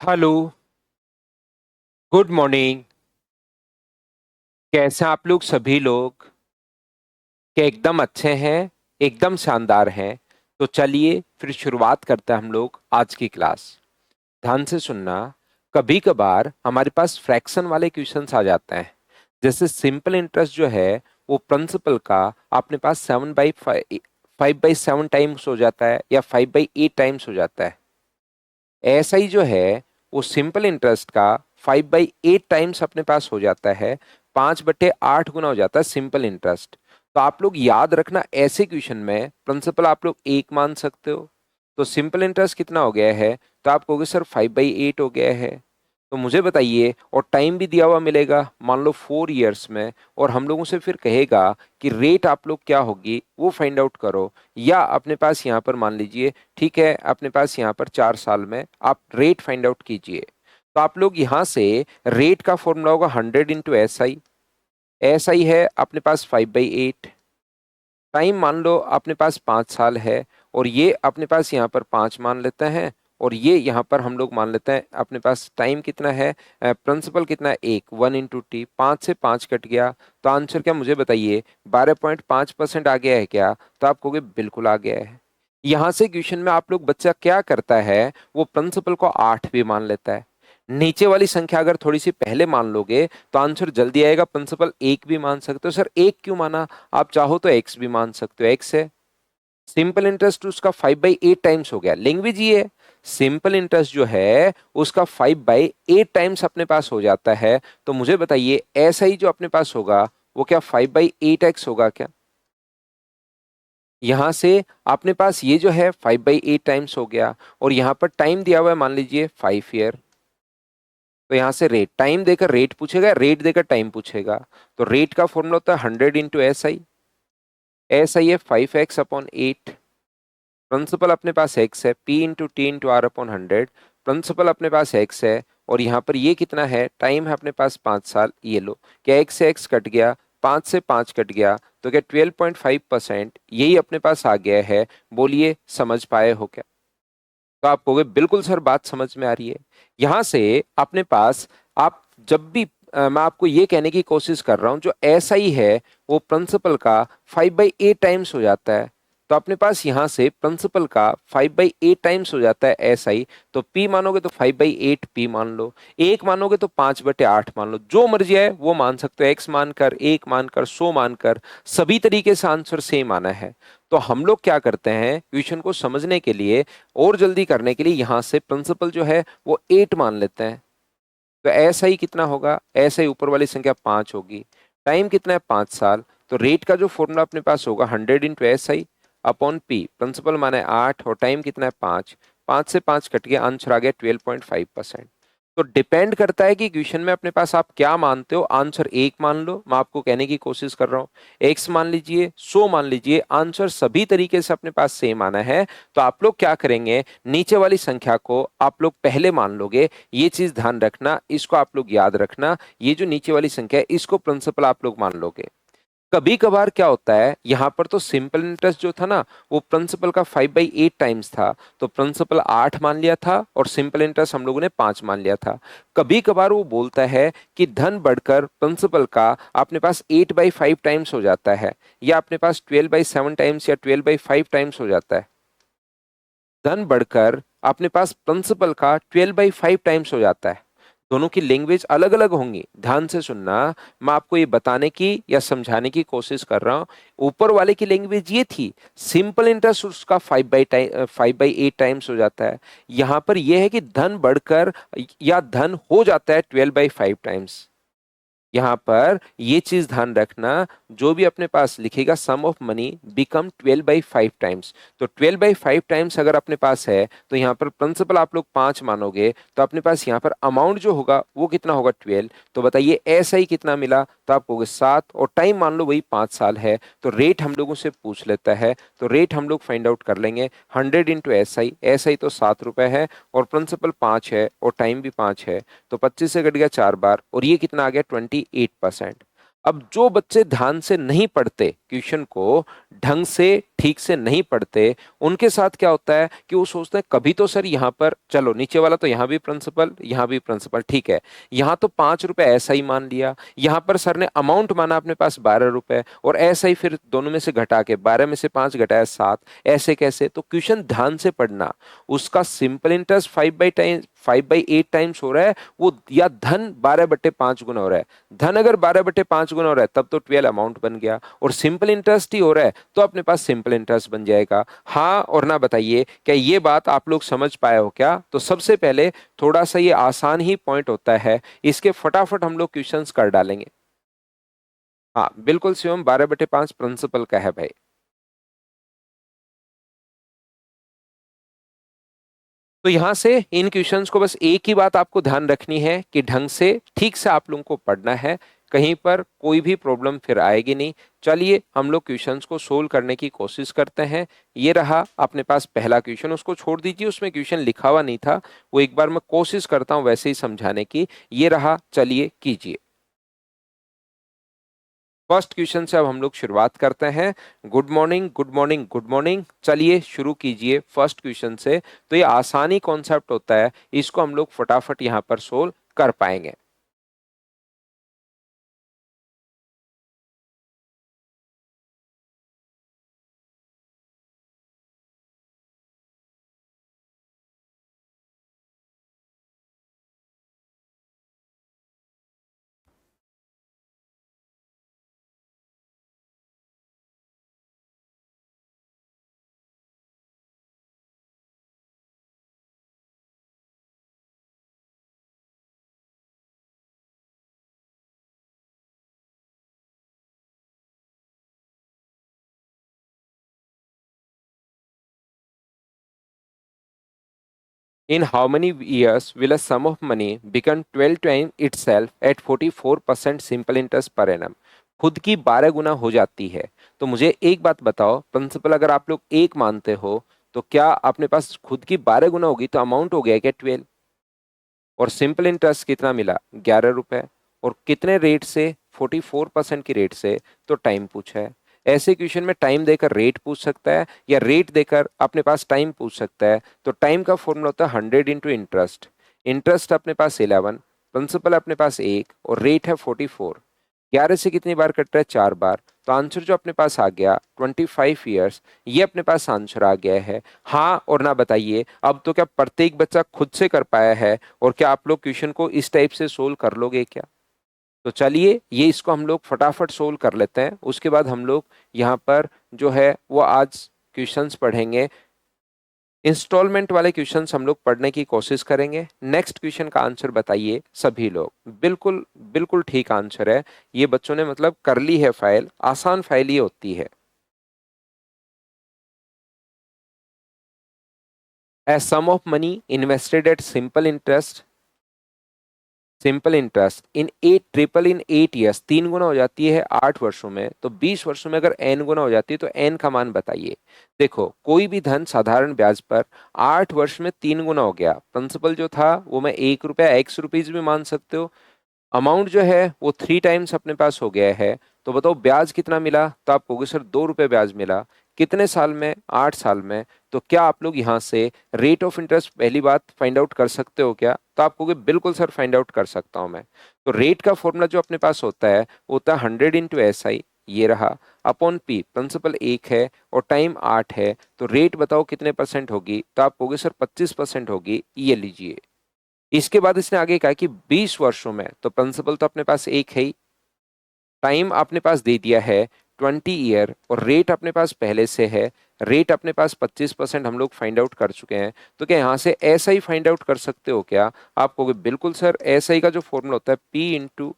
Hello. Good morning. कैसे हैं आप लोग सभी लोग? क्या एकदम अच्छे हैं? एकदम शानदार हैं। तो चलिए फिर शुरुआत करते हैं हम लोग आज की क्लास। ध्यान से सुनना। कभी कभार हमारे पास फ्रैक्शन वाले क्वेश्चंस आ जाते हैं। जैसे सिंपल इंटरेस्ट जो है वो प्रिंसिपल का अपने पास 7/5 टाइम्स हो जाता है या 5/8 टाइम्स हो जाता है। ऐसा ही जो है वो सिंपल इंटरेस्ट का 5/8 टाइम्स अपने पास हो जाता है। 5/8 गुना हो जाता है सिंपल इंटरेस्ट। तो आप लोग याद रखना, ऐसे क्वेश्चन में प्रिंसिपल आप लोग एक मान सकते हो। तो सिंपल इंटरेस्ट कितना हो गया है? तो आप कहोगे सर 5/8 हो गया है। तो मुझे बताइए, और टाइम भी दिया हुआ मिलेगा, मान लो 4 इयर्स में। और हम लोगों से फिर कहेगा कि रेट आप लोग क्या होगी वो फाइंड आउट करो। या अपने पास यहाँ पर मान लीजिए, ठीक है, अपने पास यहाँ पर 4 साल में आप रेट फाइंड आउट कीजिए। तो आप लोग यहाँ से रेट का फॉर्मूला होगा 100 × SI है अपने पास 5/8। टाइम मान लो अपने पास 5 साल है। और ये अपने पास यहाँ पर 5 मान लेते हैं। और ये यहाँ पर हम लोग मान लेते हैं अपने पास टाइम कितना है, प्रिंसिपल कितना है, 1 × T। 5 से 5 कट गया। तो आंसर क्या मुझे बताइए, 12.5% आ गया है क्या? तो आप कहोगे बिल्कुल आ गया है। यहाँ से क्वेश्चन में आप लोग बच्चा क्या करता है, वो प्रिंसिपल को 8 भी मान लेता है। नीचे वाली संख्या अगर थोड़ी सी पहले मान लोगे तो आंसर जल्दी आएगा। प्रिंसिपल 1 भी मान सकते हो। सर 1 क्यों माना? आप चाहो तो एक्स भी मान सकते हो। एक्स है सिंपल इंटरेस्ट, उसका 5/8 टाइम्स हो गया। लैंग्वेज ये है, सिंपल इंटरेस्ट जो है उसका 5/8 टाइम्स अपने पास हो जाता है। तो मुझे बताइए ऐसा ही जो अपने पास होगा वो क्या 5/8x होगा क्या? यहां से अपने पास ये जो है 5/8 टाइम्स हो गया। और यहां पर टाइम दिया हुआ है, मान लीजिए 5 ईयर। तो यहां से रेट, टाइम देकर रेट पूछेगा, रेट देकर टाइम पूछेगा। तो रेट का फॉर्मूला होता है 100 × SI। SI है 5x/8। प्रिंसिपल अपने पास x है, P × T × R/100। प्रिंसिपल अपने पास x है। और यहाँ पर ये कितना है, टाइम है अपने पास 5 साल। ये लो, क्या x से x कट गया, 5 से 5 कट गया। तो क्या 12.5% यही अपने पास आ गया है। बोलिए समझ पाए हो क्या? तो आप कहोगे बिल्कुल सर, बात समझ में आ रही है। यहां से अपने पास आप जब भी मैं आपको ये कहने की कोशिश कर रहा हूं, जो ऐसा ही है वो प्रिंसिपल का 5/8 टाइम्स हो जाता है। तो अपने पास यहां से प्रिंसिपल का 5/8 टाइम्स हो जाता है ऐसा ही। तो पी मानोगे तो 5/8 पी मान लो। एक मानोगे तो 5/8 मान लो। जो मर्जी है वो मान सकते हो, एक्स मानकर, एक मानकर, 100 मानकर। सभी तरीके से आंसर सेम आना है। तो हम लोग क्या करते हैं, क्वेश्चन को समझने के लिए और जल्दी करने के लिए यहां से प्रिंसिपल जो है वो 8 मान लेते हैं। तो ऐसा ही कितना होगा, ऐसा ही ऊपर वाली संख्या 5 होगी। टाइम कितना है, 5 साल। तो रेट का जो फॉर्मूला अपने पास होगा 100 × SI/P। प्रिंसिपल माना है 8 और टाइम कितना है 5। 5 से 5 कट गया, आंसर आ गया 12.5%। तो डिपेंड करता है कि क्वेश्चन में अपने पास आप क्या मानते हो। आंसर एक मान लो, मैं आपको कहने की कोशिश कर रहा हूँ। एक्स मान लीजिए, 100 मान लीजिए, आंसर सभी तरीके से अपने पास सेम आना है। तो आप लोग क्या करेंगे, नीचे वाली संख्या को आप लोग पहले मान लोगे। ये चीज ध्यान रखना, इसको आप लोग याद रखना। ये जो नीचे वाली संख्या है इसको प्रिंसिपल आप लोग मान लोगे। कभी कभार क्या होता है, यहां पर तो सिंपल इंटरेस्ट जो था ना वो प्रिंसिपल का 5/8 टाइम्स था। तो प्रिंसिपल 8 मान लिया था और सिंपल इंटरेस्ट हम लोगों ने 5 मान लिया था। कभी कभार वो बोलता है कि धन बढ़कर प्रिंसिपल का अपने पास 8/5 टाइम्स हो जाता है, या अपने पास 12/7 टाइम्स या 12/5 टाइम्स हो जाता है। धन बढ़कर अपने पास प्रिंसिपल का 12/5 टाइम्स हो जाता है। दोनों की लैंग्वेज अलग अलग होंगी, ध्यान से सुनना। मैं आपको ये बताने की या समझाने की कोशिश कर रहा हूं। ऊपर वाले की लैंग्वेज ये थी, सिंपल इंटरेस्ट उसका 5/8 टाइम्स हो जाता है। यहां पर यह है कि धन बढ़कर या धन हो जाता है 12/5 टाइम्स। यहाँ पर ये चीज ध्यान रखना, जो भी अपने पास लिखेगा सम ऑफ मनी बिकम 12/5 टाइम्स। तो 12/5 टाइम्स अगर अपने पास है तो यहाँ पर प्रिंसिपल आप लोग 5 मानोगे तो अपने पास यहाँ पर अमाउंट जो होगा वो कितना होगा, 12। तो बताइए ऐसा ही कितना मिला? तो आप कहोगे 7। और टाइम मान लो वही 5 साल है। तो रेट हम लोगों से पूछ लेता है, तो रेट हम लोग फाइंड आउट कर लेंगे। 100 × SI तो 7 रुपए है। और प्रिंसिपल 5 है और टाइम भी 5 है। तो 25 से कट गया 4 बार और ये कितना आ गया, 28%। अब जो बच्चे ध्यान से नहीं पढ़ते, क्वेश्चन को ढंग से ठीक से नहीं पढ़ते उनके साथ क्या होता है कि वो सोचते हैं कभी तो सर यहाँ पर चलो नीचे वाला तो यहाँ भी प्रिंसिपल यहाँ भी प्रिंसिपल ठीक है, यहाँ तो 5 रुपए ऐसा ही मान लिया, यहाँ पर सर ने अमाउंट माना अपने पास 12 रुपए और ऐसा ही फिर दोनों में से घटा के 12 में से 5 घटाया 7, ऐसे कैसे? तो क्वेश्चन ध्यान से पढ़ना, उसका सिंपल इंटरेस्ट 5/8 टाइम्स हो रहा है वो, या धन 12/5 गुना हो रहा है। धन अगर 12/5 गुना हो रहा है तब तो 12 अमाउंट बन गया, और सिंपल इंटरेस्ट ही हो रहा है तो अपने पास सिंपल इंटरेस्ट बन जाएगा। हाँ और ना बताइए क्या ये बात आप लोग समझ पाए हो क्या? तो सबसे पहले थोड़ा सा ये आसान ही पॉइंट होता है, इसके फटाफट हम लोग क्वेश्चंस कर डालेंगे। हाँ बिल्कुल शिवम, 12/5 प्रिंसिपल का है भाई। तो यहां से इन क्वेश्चंस को बस एक ही बात आपको ध्यान रखनी है कि ढंग से ठीक से आप लोगों को पढ़ना है, कहीं पर कोई भी प्रॉब्लम फिर आएगी नहीं। चलिए हम लोग क्वेश्चंस को सोल्व करने की कोशिश करते हैं। ये रहा अपने पास पहला क्वेश्चन, उसको छोड़ दीजिए, उसमें क्वेश्चन लिखा हुआ नहीं था, वो एक बार मैं कोशिश करता हूं वैसे ही समझाने की। ये रहा, चलिए कीजिए। फर्स्ट क्वेश्चन से अब हम लोग शुरुआत करते हैं। Good morning good morning good morning, चलिए शुरू कीजिए फर्स्ट क्वेश्चन से। तो ये आसानी कॉन्सेप्ट होता है, इसको हम लोग फटाफट यहाँ पर सोल्व कर पाएंगे। In how many years will a sum of money become 12 times itself at 44% simple interest per annum? खुद की 12 गुना हो जाती है। तो मुझे एक बात बताओ, प्रिंसिपल अगर आप लोग एक मानते हो तो क्या अपने पास खुद की 12 गुना होगी तो अमाउंट हो गया क्या 12? और सिंपल इंटरेस्ट कितना मिला? 11 रुपए। और कितने रेट से? 44% की रेट से। तो टाइम पूछा है। ऐसे क्वेश्चन में टाइम देकर रेट पूछ सकता है, या रेट देकर अपने पास टाइम पूछ सकता है। तो टाइम का फॉर्मूला होता है 100 इंटू इंटरेस्ट। इंटरेस्ट अपने पास 11, प्रिंसिपल अपने पास 1 और रेट है 44। 11 से कितनी बार कट रहा है? 4 बार। तो आंसर जो अपने पास आ गया 25 ईयर्स, ये अपने पास आंसर आ गया है। हाँ और ना बताइए, अब तो क्या प्रत्येक बच्चा खुद से कर पाया है, और क्या आप लोग क्वेश्चन को इस टाइप से सोल्व कर लोगे क्या? तो चलिए ये इसको हम लोग फटाफट सोल्व कर लेते हैं, उसके बाद हम लोग यहाँ पर जो है वो आज क्वेश्चंस पढ़ेंगे। इंस्टॉलमेंट वाले क्वेश्चंस हम लोग पढ़ने की कोशिश करेंगे। नेक्स्ट क्वेश्चन का आंसर बताइए सभी लोग। बिल्कुल बिल्कुल ठीक आंसर है, ये बच्चों ने मतलब कर ली है फाइल, आसान फाइल ये होती है। A sum of money invested at simple interest in 8 3 गुना हो जाती है 8 वर्षों में, तो 20 वर्षों में अगर n गुना हो जाती है तो n का मान बताइए। देखो कोई भी धन साधारण ब्याज पर 8 वर्ष में 3 गुना हो गया। प्रिंसिपल जो था वो मैं 1 रुपया x रुपीज भी मान सकते हो। अमाउंट जो है वो 3 टाइम्स अपने पास हो गया है। तो बताओ ब्याज कितना मिला? तो आप कहोगे सर 2 रुपए ब्याज मिला। कितने साल में? 8 साल में। तो क्या आप लोग यहाँ से रेट ऑफ इंटरेस्ट पहली बात फाइंड आउट कर सकते हो क्या? तो आप कहोगे बिल्कुल सर फाइंड आउट कर सकता हूँ मैं। तो रेट का फॉर्मूला जो अपने पास होता है वो होता है 100 इंटू SI, ये रहा, अपॉन P। प्रिंसिपल 1 है और टाइम 8 है, तो रेट बताओ कितने परसेंट होगी? तो आप कहोगे सर 25% होगी, ये लीजिए। इसके बाद इसने आगे कहा कि 20 वर्षों में, तो प्रिंसिपल तो अपने पास एक है ही, टाइम आपने पास दे दिया है 20 ईयर, और रेट अपने पास पहले से है। रेट अपने पास 25% हम लोग फाइंड आउट कर चुके हैं। तो क्या यहाँ से ऐसा ही फाइंड आउट कर सकते हो क्या? आप कहोगे बिल्कुल सर, ऐसा ही का जो फॉर्मूला होता है P into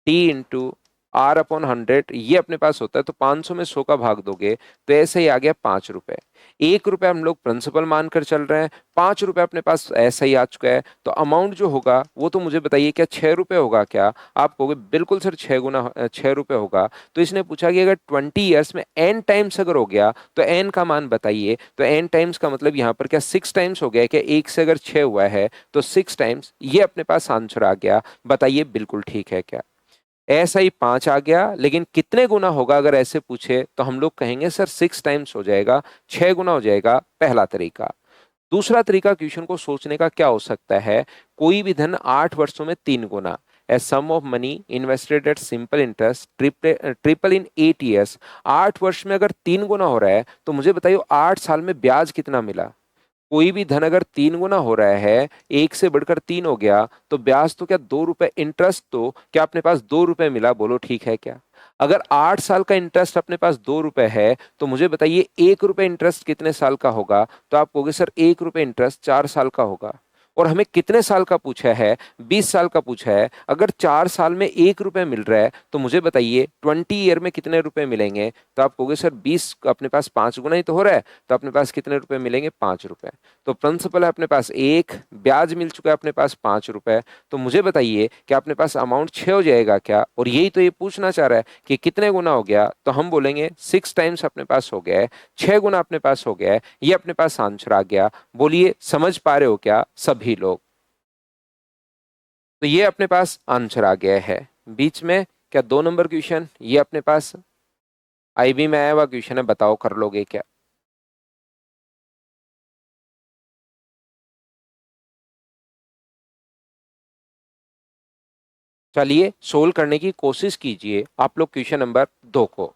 T into R/100, ये अपने पास होता है। तो 500 में 100 का भाग दोगे तो ऐसे ही आ गया 5 रुपए। 1 रुपए हम लोग प्रिंसिपल मानकर चल रहे हैं, 5 रुपए अपने पास ऐसा ही आ चुका है। तो अमाउंट जो होगा वो तो मुझे बताइए, क्या 6 रुपए होगा क्या? आप कहोगे बिल्कुल सर 6 रुपए होगा। तो इसने पूछा कि अगर 20 ईयर्स में n टाइम्स अगर हो गया तो n का मान बताइए। तो n टाइम्स का मतलब यहाँ पर क्या 6 टाइम्स हो गया? क्या 1 से अगर 6 हुआ है तो 6 टाइम्स, ये अपने पास आंसर आ गया। बताइए बिल्कुल ठीक है क्या? ऐसा ही 5 आ गया, लेकिन कितने गुना होगा अगर ऐसे पूछे तो हम लोग कहेंगे सर 6 टाइम्स हो जाएगा, 6 गुना हो जाएगा, पहला तरीका। दूसरा तरीका क्वेश्चन को सोचने का क्या हो सकता है, कोई भी धन 8 वर्षों में 3 गुना, a sum of money invested at simple interest triple in 8 years. 8 वर्ष में अगर 3 गुना हो रहा है तो मुझे बताइए 8 साल में ब्याज कितना मिला। कोई भी धन अगर 3 गुना हो रहा है, एक से बढ़कर 3 हो गया, तो ब्याज तो क्या 2 रुपए, इंटरेस्ट तो क्या अपने पास 2 रुपए मिला, बोलो ठीक है क्या। अगर 8 साल का इंटरेस्ट अपने पास 2 रुपए है तो मुझे बताइए 1 रुपए इंटरेस्ट कितने साल का होगा, तो आप कहोगे सर 1 रुपए इंटरेस्ट 4 साल का होगा। और हमें कितने साल का पूछा है, 20 साल का पूछा है। अगर 4 साल में 1 रुपए मिल रहा है तो मुझे बताइए 20 ईयर में कितने रुपए मिलेंगे, तो आप कहोगे सर 20, अपने पास 5 गुना ही तो हो रहा है, तो अपने पास कितने रुपए मिलेंगे, 5 रुपए। तो प्रिंसिपल है अपने पास 1, ब्याज मिल चुका है अपने पास 5 रुपए। तो मुझे बताइए कि अपने पास अमाउंट 6 हो जाएगा क्या, और यही तो ये पूछना चाह रहा है कि कितने गुना हो गया, तो हम बोलेंगे 6 टाइम्स अपने पास हो गया है, 6 गुना अपने पास हो गया है, ये अपने पास आंसर आ गया। बोलिए समझ पा रहे हो क्या सभी लोग। तो ये अपने पास आंसर आ गया है। बीच में क्या 2 नंबर क्वेश्चन, ये अपने पास आईबी में आया हुआ क्वेश्चन है, बताओ कर लोगे क्या। चलिए सोल्व करने की कोशिश कीजिए आप लोग क्वेश्चन नंबर 2 को।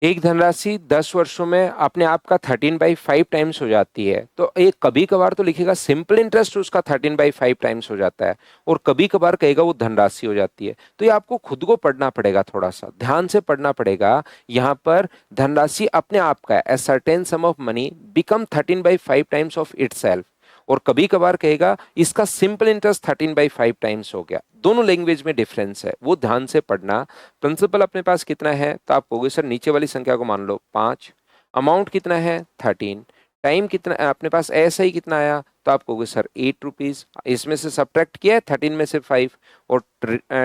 एक धनराशि 10 वर्षों में अपने आप का 13/5 टाइम्स हो जाती है, तो एक कभी कभार तो लिखेगा सिंपल इंटरेस्ट उसका 13/5 टाइम्स हो जाता है, और कभी कभार कहेगा वो धनराशि हो जाती है। तो ये आपको खुद को पढ़ना पड़ेगा, थोड़ा सा ध्यान से पढ़ना पड़ेगा। यहाँ पर धनराशि अपने आप का है, a certain some of money become 13/5 times of it, और कभी कभार कहेगा इसका सिंपल इंटरेस्ट 13/5 टाइम्स हो गया। दोनों लैंग्वेज में डिफरेंस है, वो ध्यान से पढ़ना। प्रिंसिपल अपने पास कितना है, तो आप कहोगे सर नीचे वाली संख्या को मान लो 5, अमाउंट कितना है 13, टाइम कितना अपने पास ऐसा ही कितना आया, तो आप कहोगे सर 8 रुपीज, इसमें से सब्ट्रैक्ट किया है 13 में से 5, और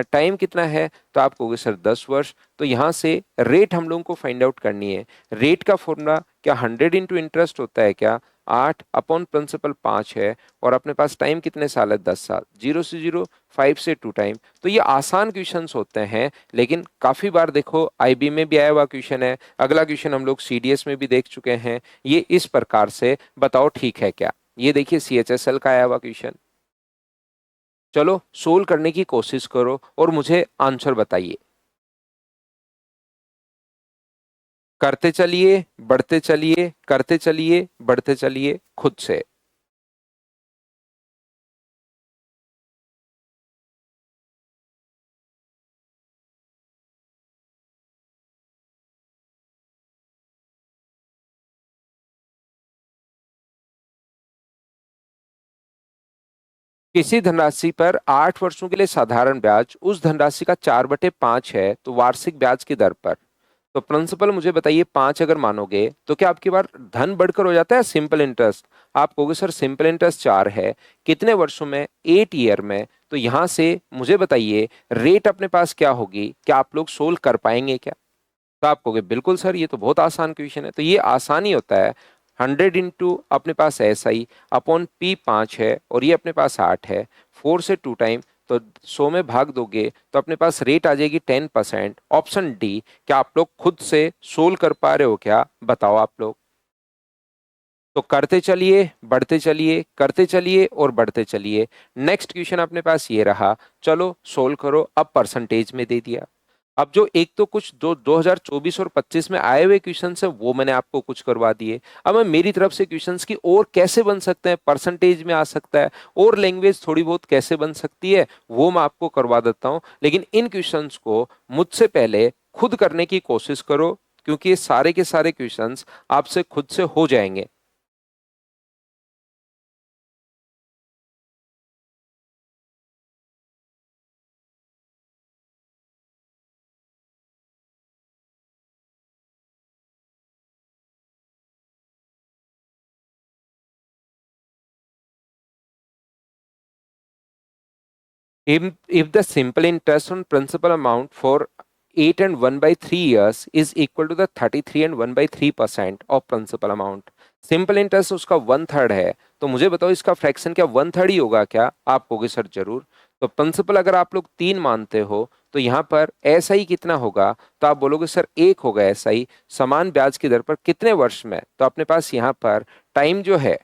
टाइम कितना है, तो आप कहोगे सर 10 वर्ष। तो यहाँ से रेट हम लोगों को फाइंड आउट करनी है। रेट का फॉर्मूला क्या 100 इंटू इंटरेस्ट होता है क्या, 8 अपॉन प्रिंसिपल 5 है, और अपने पास टाइम कितने साल है 10 साल, 0 से 0, 5 से 2 टाइम। तो ये आसान क्वेश्चंस होते हैं, लेकिन काफी बार देखो आईबी में भी आया हुआ क्वेश्चन है, अगला क्वेश्चन हम लोग सीडीएस में भी देख चुके हैं। ये इस प्रकार से बताओ ठीक है क्या। ये देखिए सीएचएसएल का आया हुआ क्वेश्चन। चलो सोल्व करने की कोशिश करो और मुझे आंसर बताइए। करते चलिए, बढ़ते चलिए, करते चलिए, बढ़ते चलिए खुद से। किसी धनराशि पर 8 वर्षों के लिए साधारण ब्याज उस धनराशि का 4/5 है, तो वार्षिक ब्याज की दर पर। तो प्रिंसिपल मुझे बताइए 5 अगर मानोगे तो क्या आपकी बार धन बढ़कर हो जाता है सिंपल इंटरेस्ट। आप कहोगे सर सिंपल इंटरेस्ट 4 है, कितने वर्षों में, 8 ईयर में। तो यहां से मुझे बताइए रेट अपने पास क्या होगी, क्या आप लोग सोल्व कर पाएंगे क्या। तो आप कहोगे बिल्कुल सर ये तो बहुत आसान क्वेश्चन है। तो ये आसान ही होता है, 100 इंटू अपने पास ऐसा ही अपॉन पी 5 है, और ये अपने पास 8 है, 4 से 2 टाइम, तो 100 में भाग दोगे तो अपने पास रेट आ जाएगी 10%। Option D. क्या आप लोग खुद से सोल्व कर पा रहे हो क्या, बताओ आप लोग। तो करते चलिए, बढ़ते चलिए, करते चलिए और बढ़ते चलिए। नेक्स्ट क्वेश्चन अपने पास ये रहा, चलो सोल्व करो। अब परसेंटेज में दे दिया। अब जो एक तो कुछ जो 2024 और 25 में आए हुए क्वेश्चन है वो मैंने आपको कुछ करवा दिए। अब मैं मेरी तरफ से क्वेश्चंस की और कैसे बन सकते हैं, परसेंटेज में आ सकता है और लैंग्वेज थोड़ी बहुत कैसे बन सकती है वो मैं आपको करवा देता हूं। लेकिन इन क्वेश्चंस को मुझसे पहले खुद करने की कोशिश करो, क्योंकि ये सारे के सारे क्वेश्चंस आपसे खुद से हो जाएंगे। If the simple interest on principal amount for 8 and 1 by 3 years is equal to the 33 and 1 by 3% of principal amount, simple interest उसका 1/3 है, तो मुझे बताओ इसका फ्रैक्शन क्या 1/3 ही होगा क्या? आप कहोगे सर जरूर। तो प्रिंसिपल अगर आप लोग 3 मानते हो तो यहाँ पर ऐसा ही कितना होगा? तो आप बोलोगे सर 1 होगा ऐसा ही, समान ब्याज की दर पर कितने वर्ष में? तो अपने पास यहाँ पर टाइम जो है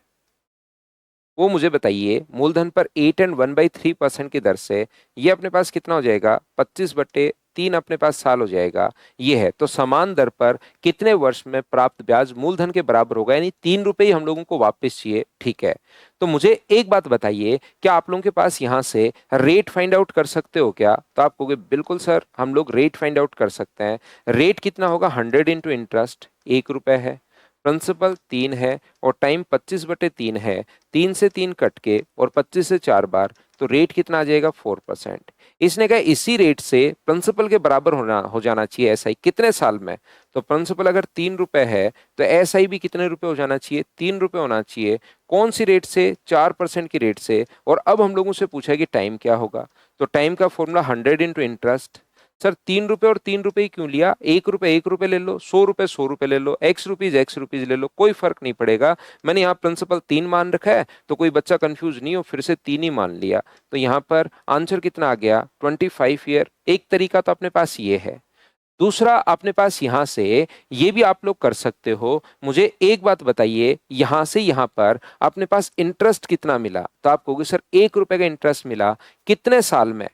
वो मुझे बताइए। मूलधन पर 8 and 1/3% की दर से ये अपने पास कितना हो जाएगा? 25/3 अपने पास साल हो जाएगा। ये है तो समान दर पर कितने वर्ष में प्राप्त ब्याज मूलधन के बराबर होगा, यानी 3 रुपए ही हम लोगों को वापस चाहिए। ठीक है, तो मुझे एक बात बताइए, क्या आप लोगों के पास यहाँ से रेट फाइंड आउट कर सकते हो क्या? तो आप कहोगे बिल्कुल सर हम लोग रेट फाइंड आउट कर सकते हैं। रेट कितना होगा? 100 इंटू इंटरेस्ट, 1 रुपए है। प्रिंसिपल 3 है और टाइम 25/3 है। 3 से 3 कट के और 25 से 4 बार, तो रेट कितना आ जाएगा? 4%। इसने कहा इसी रेट से प्रिंसिपल के बराबर हो जाना चाहिए एसआई कितने साल में? तो प्रिंसिपल अगर 3 रुपए है तो एसआई भी कितने रुपए हो जाना चाहिए? 3 रुपए होना चाहिए। कौन सी रेट से? 4% की रेट से। और अब हम लोगों से पूछा है कि टाइम क्या होगा, तो टाइम का फॉर्मूला 100 इंटू इंटरेस्ट। सर 3 रुपए और 3 रुपए ही क्यों लिया? 1 रुपए ले लो, 100 रुपए 100 रुपए ले लो, x रुपीज ले लो, कोई फर्क नहीं पड़ेगा। मैंने यहाँ प्रिंसिपल 3 मान रखा है तो कोई बच्चा कंफ्यूज नहीं हो, फिर से 3 ही मान लिया। तो यहाँ पर आंसर कितना आ गया? 25 ईयर। एक तरीका तो अपने पास ये है। दूसरा अपने पास यहां से ये भी आप लोग कर सकते हो। मुझे एक बात बताइए, यहां से यहां पर अपने पास इंटरेस्ट कितना मिला? तो आप कहोगे सर 1 रुपए का इंटरेस्ट मिला, कितने साल में?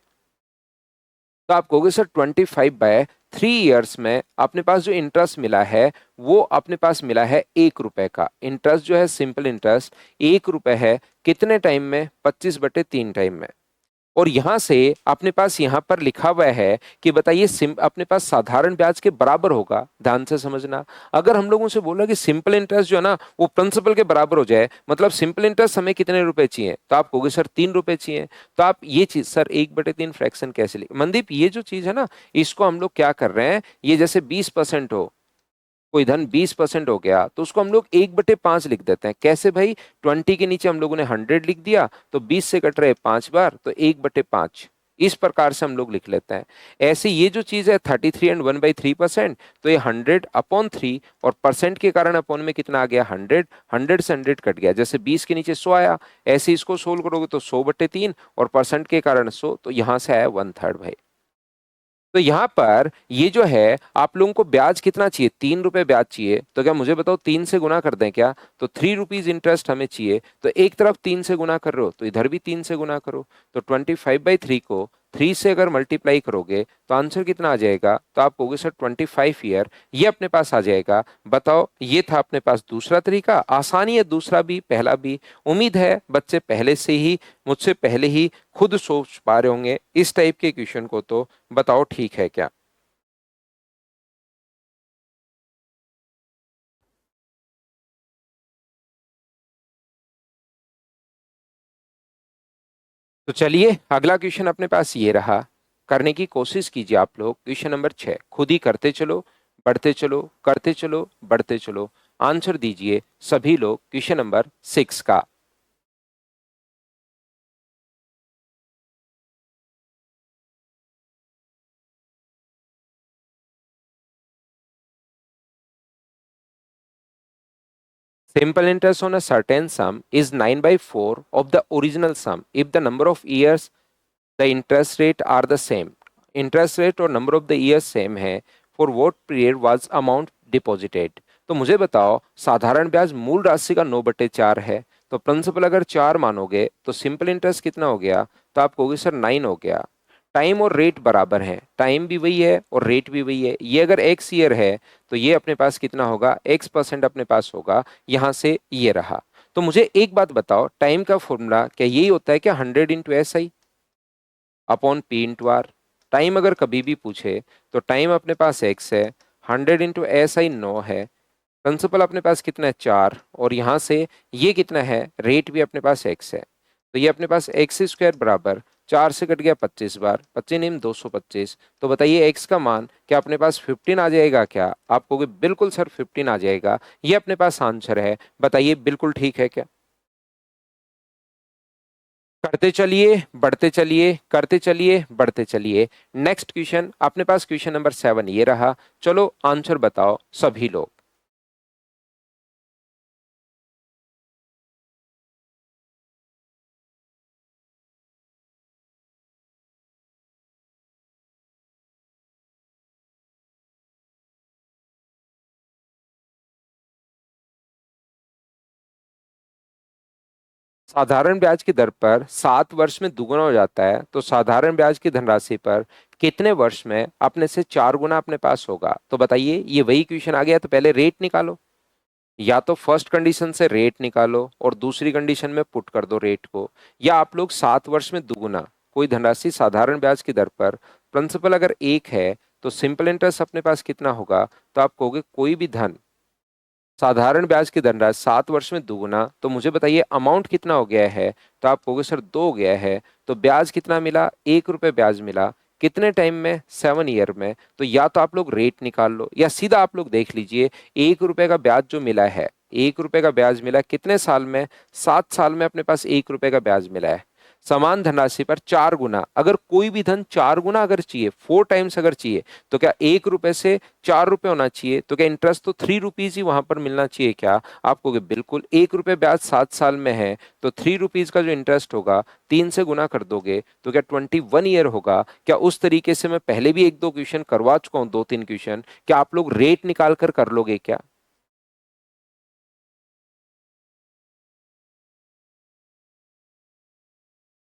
तो आप कहोगे सर 25/3 ईयर्स में अपने पास जो इंटरेस्ट मिला है वो अपने पास मिला है 1 रुपए का इंटरेस्ट, जो है सिंपल इंटरेस्ट 1 रुपए है। कितने टाइम में? 25/3 टाइम में। और यहां से अपने पास यहां पर लिखा हुआ है कि बताइए अपने पास साधारण ब्याज के बराबर होगा। ध्यान से समझना, अगर हम लोगों से बोला कि सिंपल इंटरेस्ट जो है ना वो प्रिंसिपल के बराबर हो जाए, मतलब सिंपल इंटरेस्ट हमें कितने रुपए चाहिए? तो आप कहोगे सर 3 रुपए चाहिए। तो आप ये चीज सर 1/3 फ्रैक्शन कैसे लिख? मनदीप ये जो चीज है ना, इसको हम लोग क्या कर रहे हैं, ये जैसे 20% हो, कोई धन 20% हो गया तो उसको हम लोग 1/5 लिख देते हैं। कैसे भाई? 20 के नीचे हम लोगों ने 100 लिख दिया, तो 20 से कट रहे 5 बार, तो 1/5 इस प्रकार से हम लोग लिख लेते हैं। ऐसे ये जो चीज है 33 एंड 1/3%, तो ये 100/3 और परसेंट के कारण अपॉन में कितना आ गया? 100। 100 से 100 कट गया, जैसे 20 के नीचे 100 आया, ऐसे इसको सोल्व करोगे तो 100/3 और परसेंट के कारण 100, तो यहां से आया 1/3 भाई। तो यहाँ पर ये जो है आप लोगों को ब्याज कितना चाहिए? 3 रुपए ब्याज चाहिए, तो क्या मुझे बताओ 3 से गुना कर दें क्या? तो 3 रुपीज इंटरेस्ट हमें चाहिए, तो एक तरफ 3 से गुना कर रहे हो तो इधर भी 3 से गुना करो। तो 25/3 को 3 से अगर मल्टीप्लाई करोगे तो आंसर कितना आ जाएगा? तो आप कहोगे सर 25 ईयर, ये अपने पास आ जाएगा। बताओ, ये था अपने पास दूसरा तरीका। आसानी है दूसरा भी पहला भी। उम्मीद है बच्चे पहले से ही मुझसे पहले ही खुद सोच पा रहे होंगे इस टाइप के क्वेश्चन को। तो बताओ ठीक है क्या? तो चलिए अगला क्वेश्चन अपने पास ये रहा। करने की कोशिश कीजिए आप लोग। क्वेश्चन नंबर 6 खुद ही करते चलो, बढ़ते चलो, करते चलो, बढ़ते चलो। आंसर दीजिए सभी लोग क्वेश्चन नंबर 6 का। Simple interest on a certain sum is 9/4 of the original sum if the number of years the interest rate are the same. Interest rate और number of the year same है। For what period was amount deposited? तो मुझे बताओ, साधारण ब्याज मूल राशि का 9/4 है, तो प्रिंसिपल अगर 4 मानोगे तो सिंपल इंटरेस्ट कितना हो गया? तो आप कहोगे सर 9 हो गया। टाइम और रेट बराबर है, टाइम भी वही है और रेट भी वही है। ये अगर एक्स ईयर है तो ये अपने पास कितना होगा, x% अपने पास होगा, यहां से ये रहा। तो मुझे एक बात बताओ, टाइम का फॉर्मूला क्या यही होता है क्या, 100 × SI/P/R? टाइम अगर कभी भी पूछे तो टाइम अपने पास x है, 100 × SI 9 है, प्रिंसिपल अपने पास कितना है 4, और यहां से ये कितना है, रेट भी अपने पास x है। तो ये अपने पास x² बराबर 4 से कट गया 25 बार, 25 निम 225। तो बताइए x का मान क्या अपने पास 15 आ जाएगा क्या? आप कहोगे बिल्कुल सर 15 आ जाएगा, ये अपने पास आंसर है। बताइए बिल्कुल ठीक है क्या? करते चलिए, बढ़ते चलिए, करते चलिए, बढ़ते चलिए। नेक्स्ट क्वेश्चन अपने पास क्वेश्चन नंबर 7 ये रहा। चलो आंसर बताओ सभी लोग। साधारण ब्याज की दर पर 7 वर्ष में दुगुना हो जाता है, तो साधारण ब्याज की धनराशि पर कितने वर्ष में अपने से 4 गुना अपने पास होगा? तो बताइए, ये वही क्वेश्चन आ गया। तो पहले रेट निकालो, या तो फर्स्ट कंडीशन से रेट निकालो और दूसरी कंडीशन में पुट कर दो रेट को, या आप लोग 7 वर्ष में दुगुना कोई धनराशि साधारण ब्याज की दर पर, प्रिंसिपल अगर 1 है तो सिंपल इंटरेस्ट अपने पास कितना होगा? तो आप कहोगे कोई भी धन साधारण ब्याज की धनराशि 7 वर्ष में दुगुना, तो मुझे बताइए अमाउंट कितना हो गया है? तो आप कहोगे सर 2 हो गया है। तो ब्याज कितना मिला? 1 रुपये ब्याज मिला। कितने टाइम में? 7 ईयर में। तो या तो आप लोग रेट निकाल लो, या सीधा आप लोग देख लीजिए, 1 रुपये का ब्याज जो मिला है, 1 रुपये का ब्याज मिला कितने साल में? 7 साल में अपने पास 1 रुपये का ब्याज मिला है। समान धनराशि पर 4 गुना, अगर कोई भी धन 4 गुना अगर चाहिए, 4 टाइम्स अगर चाहिए, तो क्या 1 रुपए से 4 रुपए होना चाहिए? तो क्या इंटरेस्ट तो 3 रुपीज ही वहां पर मिलना चाहिए क्या? आपको बिल्कुल 1 रुपये ब्याज 7 साल में है, तो 3 रुपीज का जो इंटरेस्ट होगा 3 से गुना कर दोगे तो क्या 21 ईयर होगा क्या? उस तरीके से मैं पहले भी 1-2 क्वेश्चन करवा चुका हूं, 2-3 क्वेश्चन। क्या आप लोग रेट निकाल कर लोगे क्या?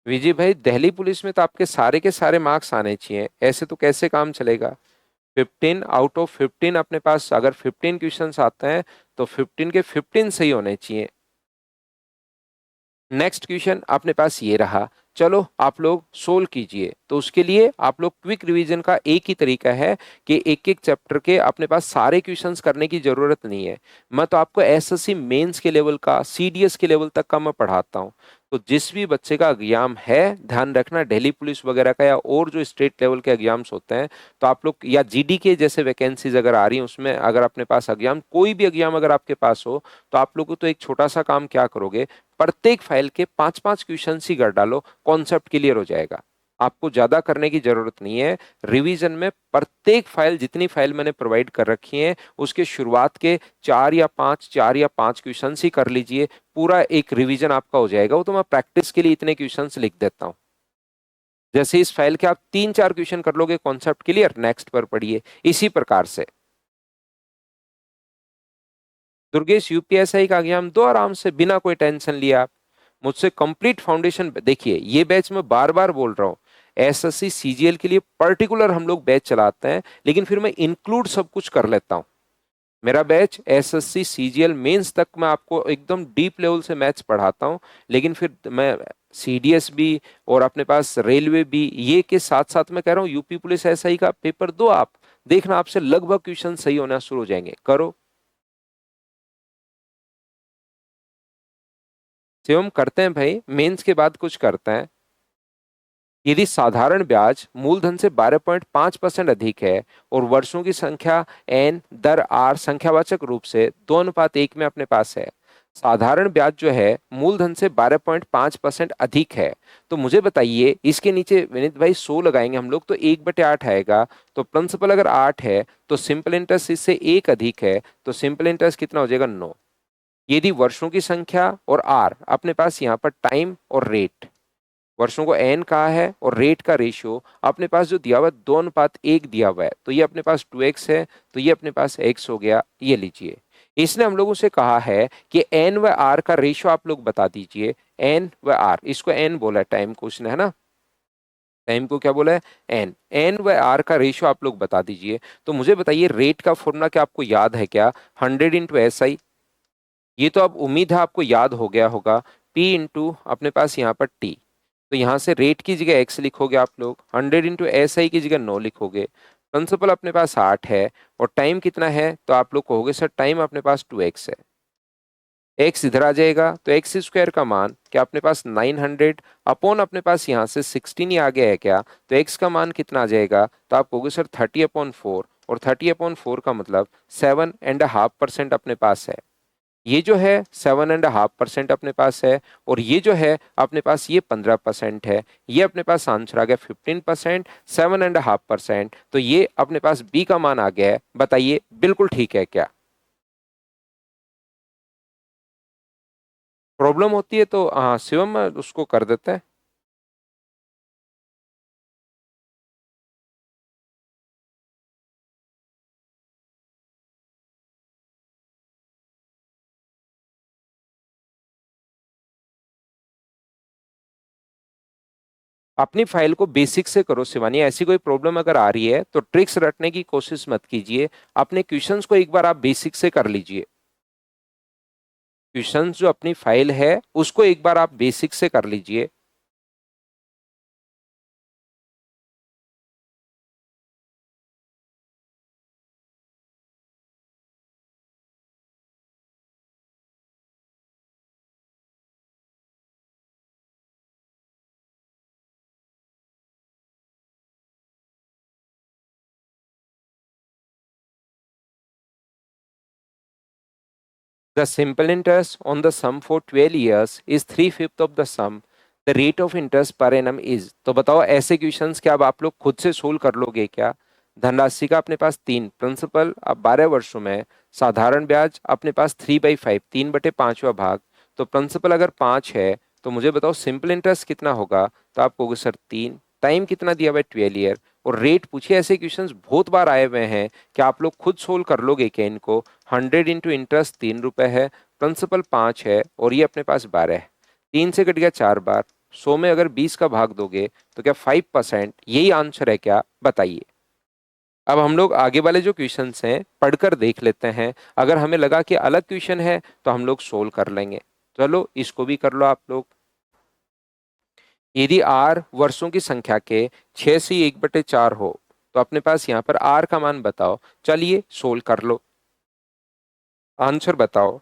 विजय भाई, दिल्ली पुलिस में तो आपके सारे के सारे मार्क्स आने चाहिए, ऐसे तो कैसे काम चलेगा? 15 आउट ऑफ 15 अपने पास अगर 15 क्वेश्चंस आते हैं तो 15 के 15 सही होने चाहिए। नेक्स्ट क्वेश्चन अपने पास ये रहा। चलो आप लोग सोल्व कीजिए। तो उसके लिए आप लोग क्विक रिवीजन का एक ही तरीका है कि एक एक चैप्टर के अपने पास सारे क्वेश्चंस करने की जरूरत नहीं है। मैं तो आपको एसएससी मेंस के लेवल का, सीडीएस के लेवल तक का मैं पढ़ाता हूँ। तो जिस भी बच्चे का एग्जाम है, ध्यान रखना, दिल्ली पुलिस वगैरह का या और जो स्टेट लेवल के एग्जाम्स होते हैं, तो आप लोग या जीडी के जैसे वैकेंसीज अगर आ रही हैं उसमें अगर अपने पास एग्जाम, कोई भी एग्जाम अगर आपके पास हो, तो आप लोग को तो एक छोटा सा काम क्या करोगे, प्रत्येक फाइल के 5-5 क्वेश्चन ही कर डालो, कॉन्सेप्ट क्लियर हो जाएगा। आपको ज्यादा करने की जरूरत नहीं है। रिवीजन में प्रत्येक फाइल, जितनी फाइल मैंने प्रोवाइड कर रखी है, उसके शुरुआत के 4 या 5 क्वेश्चन ही कर लीजिए, पूरा एक रिवीजन आपका हो जाएगा। वो तो मैं प्रैक्टिस के लिए इतने क्वेश्चन लिख देता हूँ। जैसे इस फाइल के आप 3-4 क्वेश्चन कर लोगे, कॉन्सेप्ट क्लियर, नेक्स्ट पर पढ़िए। इसी प्रकार से दुर्गेश यूपीएसआई का एग्जाम दो आराम से, बिना कोई टेंशन लिए। आप मुझसे कंप्लीट फाउंडेशन देखिए, ये बैच मैं बार बार बोल रहा हूँ, एसएससी सीजीएल के लिए पर्टिकुलर हम लोग बैच चलाते हैं, लेकिन फिर मैं इंक्लूड सब कुछ कर लेता हूँ। मेरा बैच एसएससी सीजीएल मेंस तक मैं आपको एकदम डीप लेवल से मैथ्स पढ़ाता हूँ, लेकिन फिर मैं सीडीएस भी और अपने पास रेलवे भी, ये के साथ साथ मैं कह रहा हूँ यूपी पुलिस एसआई का पेपर दो आप, देखना आपसे लगभग क्वेश्चन सही होना शुरू हो जाएंगे। करो शिवम, करते हैं भाई, मेंस के बाद कुछ करते हैं। यदि साधारण ब्याज मूलधन से 12.5% अधिक है और वर्षों की संख्या एन दर आर संख्यावाचक रूप से 2:1 में अपने पास है, साधारण ब्याज जो है मूलधन से 12.5% अधिक है, तो मुझे बताइए इसके नीचे विनीत भाई 100 लगाएंगे हम लोग तो 1/8 आएगा। तो प्रिंसिपल अगर 8 है तो सिंपल इंटरेस्ट इससे 1 अधिक है, तो सिंपल इंटरेस्ट कितना हो जाएगा 9। यदि वर्षों की संख्या और आर अपने पास यहाँ पर टाइम और रेट, वर्षों को एन कहा है और रेट का रेशियो अपने पास जो दिया हुआ है 2:1 दिया हुआ है, तो ये अपने पास 2x है, तो ये अपने पास x हो गया। ये लीजिए, इसने हम लोगों से कहा है कि एन व आर का रेशियो आप लोग बता दीजिए। एन व आर, इसको एन बोला टाइम को उसने, है ना। टाइम को क्या बोला है, एन। एन व आर का रेशियो आप लोग बता दीजिए। तो मुझे बताइए रेट का फॉर्मूला क्या आपको याद है क्या, 100 × SI। ये तो अब उम्मीद है आपको याद हो गया होगा। P इंटू अपने पास यहाँ पर T। तो यहाँ से रेट की जगह x लिखोगे आप लोग, 100 × SI की जगह 9 लिखोगे। प्रिंसिपल अपने पास 8 है और टाइम कितना है, तो आप लोग कहोगे सर टाइम अपने पास 2x है। x इधर आ जाएगा तो एक्स स्क्वायर का मान क्या अपने पास 900 अपॉन अपने पास यहाँ से 16 ही आ गया है क्या, तो x का मान कितना आ जाएगा, तो आप कहोगे सर 30/4। और 30/4 का मतलब 7.5% अपने पास है। ये जो है 7.5% अपने पास है और ये जो है अपने पास ये 15% है। ये अपने पास आंसर आ गया 15%, 7.5%। तो ये अपने पास बी का मान आ गया है। बताइए बिल्कुल ठीक है क्या? प्रॉब्लम होती है तो हाँ शिवम उसको कर देते हैं। अपनी फाइल को बेसिक से करो शिवानी, ऐसी कोई प्रॉब्लम अगर आ रही है तो ट्रिक्स रटने की कोशिश मत कीजिए। अपने क्वेश्चंस को एक बार आप बेसिक से कर लीजिए। क्वेश्चंस जो अपनी फाइल है उसको एक बार आप बेसिक से कर लीजिए। The simple interest on the sum for 12 years is 3/5 of the sum. The rate of interest per annum is। तो बताओ ऐसे क्वेश्चंस क्या अब आप लोग खुद से सोल्व कर लोगे क्या? धनराशि का अपने पास 3, प्रिंसिपल अब 12 वर्षों में, साधारण ब्याज अपने पास 3/5, 3/5वां भाग। तो प्रिंसिपल अगर 5 है तो मुझे बताओ सिंपल इंटरेस्ट कितना होगा, तो आप कहोगे सर 3। टाइम कितना दिया हुआ है 12 ईयर। और रेट पूछिए, ऐसे क्वेश्चंस बहुत बार आए हुए हैं, क्या आप लोग खुद सोल्व कर लोगे क्या इनको? 100 × इंटरेस्ट 3 रुपए है, प्रिंसिपल 5 है और ये अपने पास 12 है। 3 से कट गया 4 बार, 100 में अगर 20 का भाग दोगे तो क्या 5%? यही आंसर है क्या? बताइए। अब हम लोग आगे वाले जो क्वेश्चंस हैं पढ़कर देख लेते हैं। अगर हमें लगा कि अलग क्वेश्चन है तो हम लोग सोल्व कर लेंगे। चलो इसको भी कर लो आप लोग। यदि r वर्षों की संख्या के 6 से 1/4 हो तो अपने पास यहाँ पर r का मान बताओ। चलिए सोल्व कर लो, आंसर बताओ।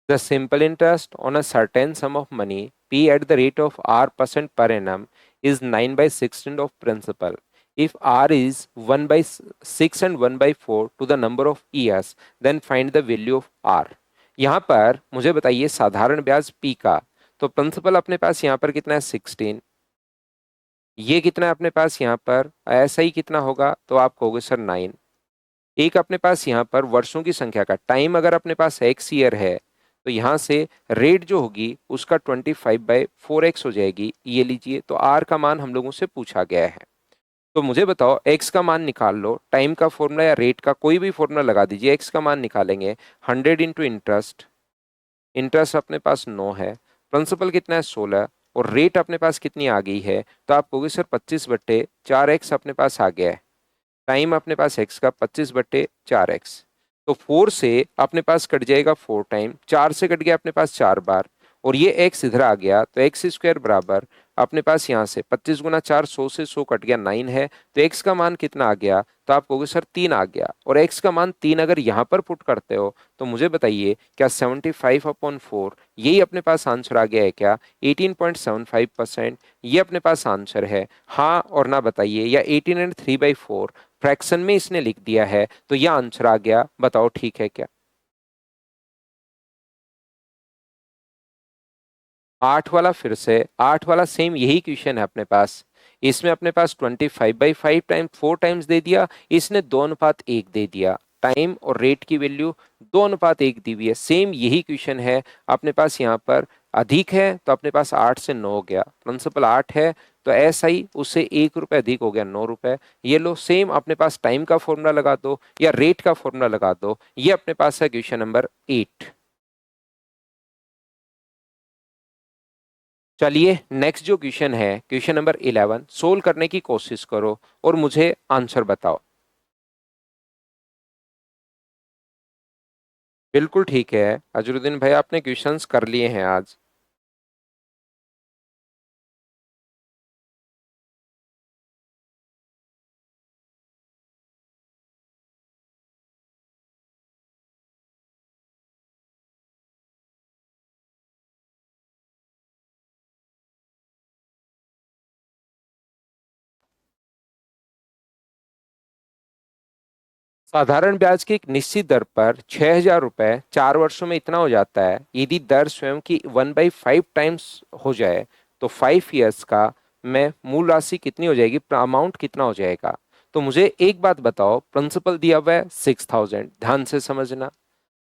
The simple interest on a certain sum of money P at the rate of R% per annum is 9/16 of principal. If R is 1/6 and 1/4 to the number of years, then find the value of R। यहाँ पर मुझे बताइए साधारण ब्याज P का, तो principal अपने पास यहाँ पर कितना है 16। ये कितना है अपने पास यहाँ पर, ऐसा ही कितना होगा, तो आप कहोगे सर 9। एक अपने पास यहाँ पर वर्षों की संख्या का टाइम अगर अपने पास x ईयर है तो यहाँ से रेट जो होगी उसका 25/4x हो जाएगी। ये लीजिए, तो r का मान हम लोगों से पूछा गया है। तो मुझे बताओ x का मान निकाल लो। टाइम का फॉर्मूला या रेट का कोई भी फॉर्मूला लगा दीजिए, x का मान निकालेंगे। 100 × इंटरेस्ट, इंटरेस्ट अपने पास 9 है, प्रिंसिपल कितना है 16 और रेट अपने पास कितनी आ गई है, तो आप कहोगे सर 25/4x अपने पास आ गया है। टाइम अपने पास x का 25/4x। तो 4 से अपने पास कट जाएगा 4 टाइम, 4 से कट गया अपने पास 4 बार और ये x इधर आ गया, तो एक्स स्क्वायर बराबर अपने पास यहाँ से 25 गुना 4, 100 से 100 कट गया 9 है, तो x का मान कितना आ गया, तो आप कहोगे सर 3 आ गया, और x का मान 3 अगर यहाँ पर पुट करते हो तो मुझे बताइए क्या 75/4 यही अपने पास आंसर आ गया है क्या, 18.75%? ये अपने पास आंसर है, हाँ और ना बताइए, या 18 एंड 3/4 फ्रैक्शन में इसने लिख दिया है, तो यह आंसर आ गया, बताओ ठीक है क्या? 8 वाला, फिर से 8 वाला सेम यही क्वेश्चन है अपने पास, इसमें अपने पास 25/5 टाइम 4 टाइम्स दे दिया, इसने 2:1 दे दिया, टाइम और रेट की वैल्यू 2:1 दी हुई है, सेम यही क्वेश्चन है अपने पास। यहाँ पर अधिक है तो अपने पास 8 से 9 हो गया, प्रिंसिपल 8 है तो ऐसा ही उससे 1 रुपए अधिक हो गया 9 रुपए। ये लो सेम अपने पास टाइम का फॉर्मूला लगा दो या रेट का फॉर्मूला लगा दो, ये अपने पास है क्वेश्चन नंबर 8। चलिए नेक्स्ट जो क्वेश्चन है क्वेश्चन नंबर 11, सोल्व करने की कोशिश करो और मुझे आंसर बताओ। बिल्कुल ठीक है अजरुद्दीन भाई, आपने क्वेश्चंस कर लिए हैं आज। साधारण ब्याज की एक निश्चित दर पर 6,000 रुपए 4 वर्षों में इतना हो जाता है, यदि दर स्वयं की 1/5 टाइम्स हो जाए तो 5 ईयर्स का में मूल राशि कितनी हो जाएगी, अमाउंट कितना हो जाएगा? तो मुझे एक बात बताओ, प्रिंसिपल दिया हुआ है 6,000, ध्यान से समझना।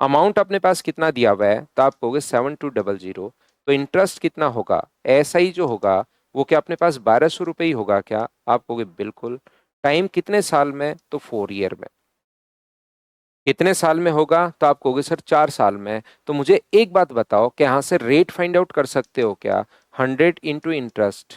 अमाउंट अपने पास कितना दिया हुआ है, तो आप कहोगे 7200, तो इंटरेस्ट कितना होगा, ऐसा ही जो होगा वो क्या अपने पास 1200 रुपये ही होगा क्या? आप कहोगे बिल्कुल। टाइम कितने साल में, तो 4 ईयर में। कितने साल में होगा, तो आप कहोगे सर 4 साल में। तो मुझे एक बात बताओ कि यहाँ से रेट फाइंड आउट कर सकते हो क्या? 100 इंटू इंटरेस्ट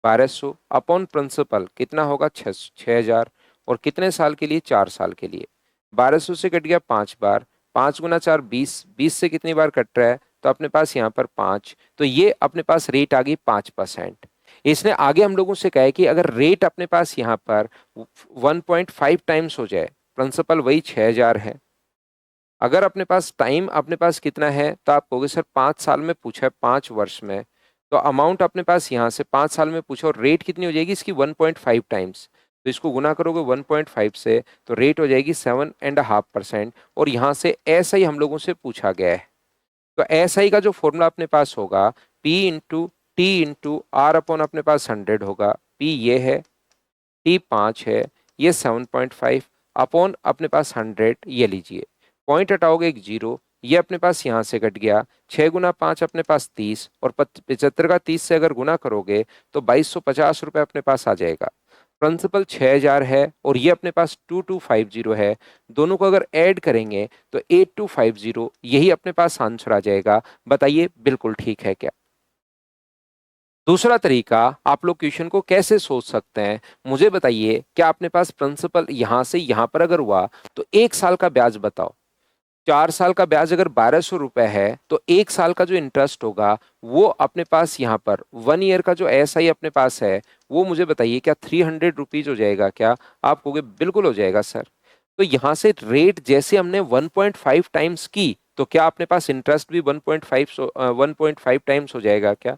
1200 अपॉन प्रिंसिपल कितना होगा, 6,000, और कितने साल के लिए, 4 साल के लिए। 1200 से कट गया 5 बार, 5 गुना 4 20, 20 से कितनी बार कट रहा है, तो अपने पास यहाँ पर 5, तो ये अपने पास रेट आ गई 5%। इसने आगे हम लोगों से कहा है कि अगर रेट अपने पास यहाँ पर 1.5 टाइम्स हो जाए, प्रिंसिपल वही 6,000 है, अगर अपने पास टाइम अपने पास कितना है, तो आप कहोगे सर 5 साल में पूछा है, 5 वर्ष में, तो अमाउंट अपने पास यहाँ से 5 साल में पूछा और रेट कितनी हो जाएगी इसकी, 1.5 टाइम्स, तो इसको गुना करोगे 1.5 से, तो रेट हो जाएगी 7.5%। और यहाँ से ऐसा ही हम लोगों से पूछा गया है, तो ऐसा ही का जो फॉर्मूला अपने पास होगा, P into T into R upon अपने पास 100 होगा, P ये है, T 5 है, ये 7.5 अपॉन अपने पास 100, ये लीजिए, पॉइंट हटाओगे एक जीरो, ये अपने पास यहाँ से कट गया, 6 गुना 5 अपने पास 30, और 75 का 30 से अगर गुना करोगे तो 2250 रुपये अपने पास आ जाएगा। प्रिंसिपल 6,000 है और ये अपने पास 2250 है, दोनों को अगर ऐड करेंगे तो 8250, यही अपने पास आंसर आ जाएगा। बताइए बिल्कुल ठीक है क्या? दूसरा तरीका, आप लोग क्वेश्चन को कैसे सोच सकते हैं, मुझे बताइए, क्या अपने पास प्रिंसिपल यहां से यहां पर अगर हुआ तो 1 साल का ब्याज बताओ, 4 साल का ब्याज अगर 1200 रुपए है, तो 1 साल का जो इंटरेस्ट होगा वो अपने पास यहाँ पर 1 ईयर का जो SI अपने पास है, वो मुझे बताइए क्या 300 रुपीज हो जाएगा क्या? आप कहोगे बिल्कुल हो जाएगा सर। तो यहाँ से रेट जैसे हमने 1.5 टाइम्स की, तो क्या अपने पास इंटरेस्ट भी 1.5 टाइम्स हो जाएगा क्या?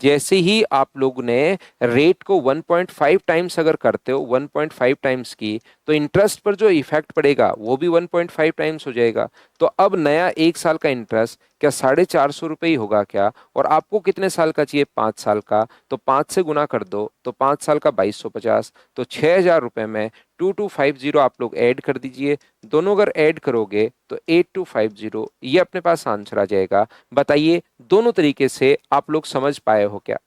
जैसे ही आप लोग ने रेट को 1.5 टाइम्स अगर करते हो, 1.5 टाइम्स की, तो इंटरेस्ट पर जो इफेक्ट पड़ेगा वो भी 1.5 टाइम्स हो जाएगा। तो अब नया 1 साल का इंटरेस्ट क्या 450 रुपये ही होगा क्या? और आपको कितने साल का चाहिए, 5 साल का, तो 5 से गुना कर दो, तो 5 साल का 2250, तो 6,000 रुपये में 2250 आप लोग ऐड कर दीजिए, दोनों अगर ऐड करोगे तो 8250, ये अपने पास आंसर आ जाएगा। बताइए दोनों तरीके से आप लोग समझ पाए हो क्या?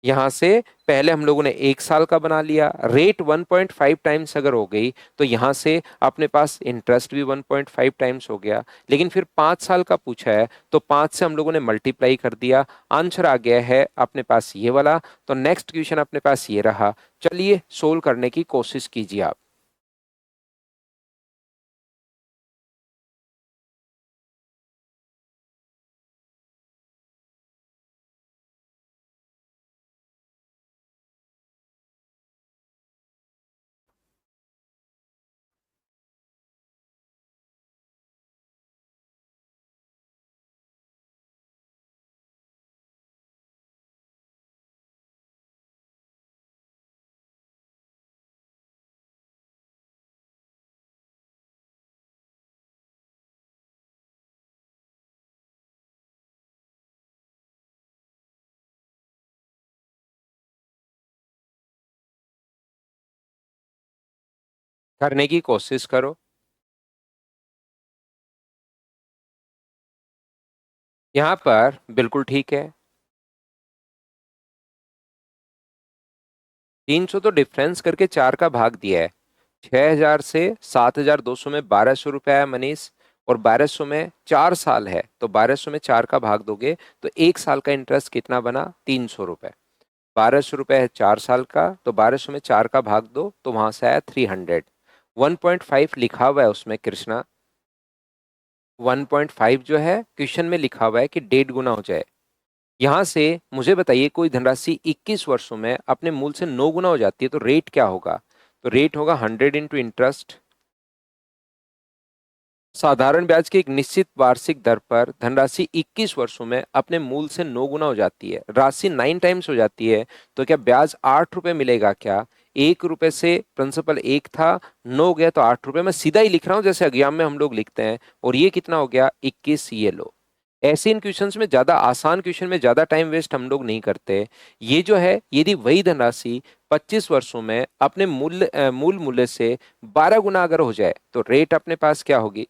यहां से पहले हम लोगों ने 1 साल का बना लिया, रेट 1.5 टाइम्स अगर हो गई तो यहां से अपने पास इंटरेस्ट भी 1.5 टाइम्स हो गया, लेकिन फिर 5 साल का पूछा है तो 5 से हम लोगों ने मल्टीप्लाई कर दिया, आंसर आ गया है अपने पास ये वाला। तो नेक्स्ट क्वेश्चन अपने पास ये रहा, चलिए सोल्व करने की कोशिश कीजिए आप। करने की कोशिश करो। यहाँ पर बिल्कुल ठीक है। 300 तो डिफरेंस करके 4 का भाग दिया है। 6,000 से 7,200 में 1,200 रुपया है मनीष। और 1,200 में 4 साल है, तो 1,200 में 4 का भाग दोगे तो 1 साल का इंटरेस्ट कितना बना? 300 रुपये। 1,200 रुपये है 4 साल का, तो 1,200 में 4 का भाग दो तो वहां से आया 300। 1.5 लिखा हुआ है उसमें कृष्णा। 1.5 जो है क्वेश्चन में लिखा हुआ है कि 1.5 गुना हो जाए। यहां से मुझे बताइए, कोई धनराशि 21 वर्षों में अपने मूल से 9 गुना हो जाती है तो रेट क्या होगा? तो रेट होगा 100 इंटू इंटरेस्ट। साधारण ब्याज की एक निश्चित वार्षिक दर पर धनराशि 21 वर्षों में अपने मूल से 9 गुना हो जाती है, राशि 9 टाइम्स हो जाती है। तो क्या ब्याज 8 रुपए मिलेगा क्या? 1 रुपए से प्रिंसिपल 1 था, 9 गया तो 8 रुपए। मैं सीधा ही लिख रहा हूं जैसे एग्जाम में हम लोग लिखते हैं। और ये कितना हो गया? 21। ये लो। ऐसे इन क्वेश्चंस में, ज्यादा आसान क्वेश्चन में ज्यादा टाइम वेस्ट हम लोग नहीं करते। ये जो है, यदि वही धनराशि 25 वर्षों में अपने मूल मूल्य से 12 गुना अगर हो जाए तो रेट अपने पास क्या होगी?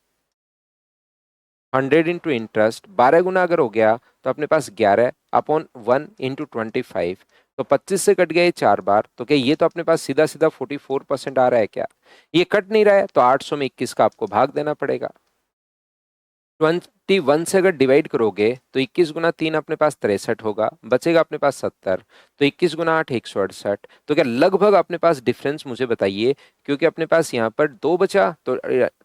100 इंटू इंटरेस्ट 12 गुना अगर हो गया तो अपने पास 11/1 इंटू 25। तो 25 से कट गया ये 4 बार, तो क्या ये तो अपने पास सीधा सीधा 44% आ रहा है क्या? ये कट नहीं रहा है तो 800 में 21 का आपको भाग देना पड़ेगा। 21 से अगर डिवाइड करोगे तो 21 गुना 3 अपने पास 63 होगा, बचेगा अपने पास 70। तो 21 गुना 8 168। तो क्या लगभग अपने पास डिफरेंस मुझे बताइए, क्योंकि अपने पास यहाँ पर 2 बचा तो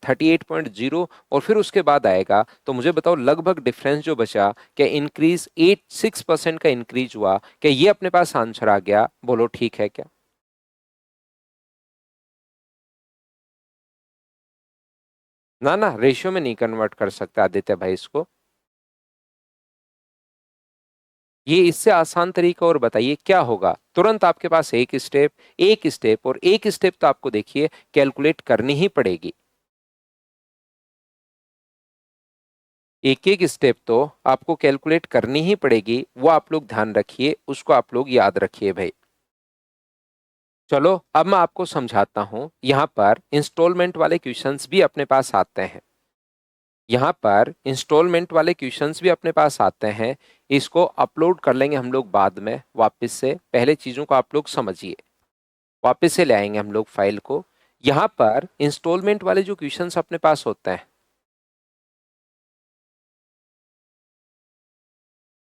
38.0 और फिर उसके बाद आएगा। तो मुझे बताओ लगभग डिफरेंस जो बचा, क्या इंक्रीज 6% का इंक्रीज हुआ? क्या ये अपने पास आंसर आ गया? बोलो ठीक है क्या? ना ना, रेशियो में नहीं कन्वर्ट कर सकते आदित्य भाई इसको। ये इससे आसान तरीका और बताइए क्या होगा? तुरंत आपके पास एक स्टेप और एक स्टेप तो आपको देखिए कैलकुलेट करनी ही पड़ेगी। एक एक स्टेप तो आपको कैलकुलेट करनी ही पड़ेगी, वो आप लोग ध्यान रखिए, उसको आप लोग याद रखिए भाई। चलो अब मैं आपको समझाता हूं। यहाँ पर इंस्टॉलमेंट वाले क्वेश्चंस भी अपने पास आते हैं। यहाँ पर इंस्टॉलमेंट वाले क्वेश्चंस भी अपने पास आते हैं। इसको अपलोड कर लेंगे हम लोग बाद में वापस से, पहले चीजों को आप लोग समझिए। वापस से ले आएंगे हम लोग फाइल को। यहाँ पर इंस्टॉलमेंट वाले जो क्वेश्चंस अपने पास होते हैं,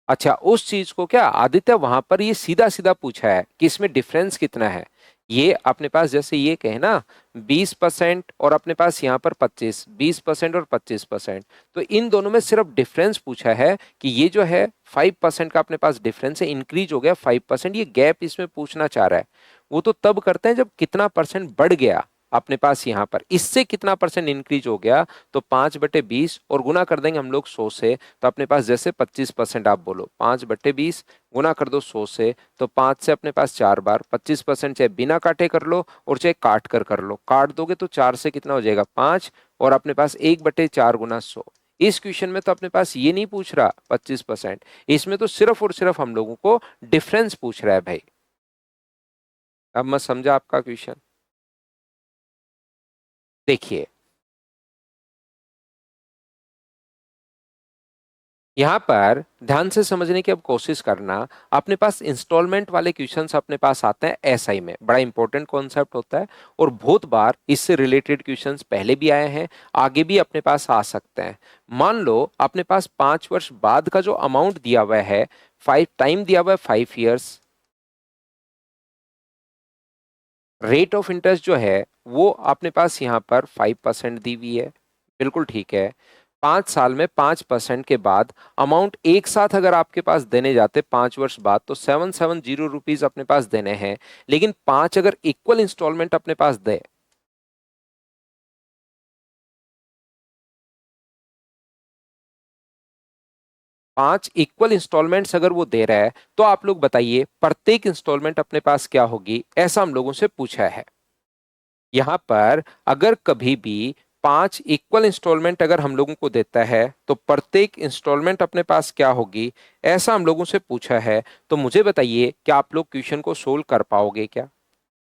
अच्छा उस चीज को क्या आदित्य वहां पर ये सीधा सीधा पूछा है कि इसमें डिफरेंस कितना है। ये अपने पास जैसे ये कहे ना 20% और अपने पास यहाँ पर 20% और 25%। तो इन दोनों में सिर्फ डिफरेंस पूछा है कि ये जो है 5% का अपने पास डिफरेंस है, इंक्रीज हो गया 5%। ये गैप इसमें पूछना चाह रहा है। वो तो तब करते हैं जब कितना परसेंट बढ़ गया अपने पास यहाँ पर, इससे कितना परसेंट इंक्रीज हो गया। तो 5/20 और गुना कर देंगे हम लोग 100 से। तो अपने पास जैसे 25%, आप बोलो 5/20 गुना कर दो 100 से। तो 5 से अपने पास 4 बार 25%, चाहे बिना काटे कर लो और चाहे काट कर लो। काट दोगे तो 4 से कितना हो जाएगा? 5। और अपने पास 1/4 गुना 100। इस क्वेश्चन में तो अपने पास ये नहीं पूछ रहा 25%, इसमें तो सिर्फ और सिर्फ हम लोगों को डिफरेंस पूछ रहा है भाई। अब मैं समझा आपका क्वेश्चन। देखिए यहाँ पर ध्यान से समझने की अब कोशिश करना। अपने पास इंस्टॉलमेंट वाले क्वेश्चंस अपने पास आते हैं एसआई में, बड़ा इंपॉर्टेंट कॉन्सेप्ट होता है। और बहुत बार इससे रिलेटेड क्वेश्चंस पहले भी आए हैं, आगे भी अपने पास आ सकते हैं। मान लो अपने पास 5 वर्ष बाद का जो अमाउंट दिया हुआ है, 5 टाइम दिया हुआ है 5 ईयर्स। रेट ऑफ इंटरेस्ट जो है वो अपने पास यहाँ पर 5% दी हुई है। बिल्कुल ठीक है। 5 साल में 5% के बाद अमाउंट एक साथ अगर आपके पास देने जाते 5 वर्ष बाद तो 770 रुपीज अपने पास देने हैं। लेकिन 5 अगर इक्वल इंस्टॉलमेंट अपने पास दे, 5 इक्वल इंस्टॉलमेंट्स अगर वो दे रहा है, तो आप लोग बताइए प्रत्येक इंस्टॉलमेंट अपने पास क्या होगी, ऐसा हम लोगों से पूछा है। यहां पर अगर कभी भी 5 इक्वल इंस्टॉलमेंट अगर हम लोगों को देता है तो प्रत्येक इंस्टॉलमेंट अपने पास क्या होगी, ऐसा हम लोगों से पूछा है। तो मुझे बताइए क्या आप लोग क्वेश्चन को सोल्व कर पाओगे क्या?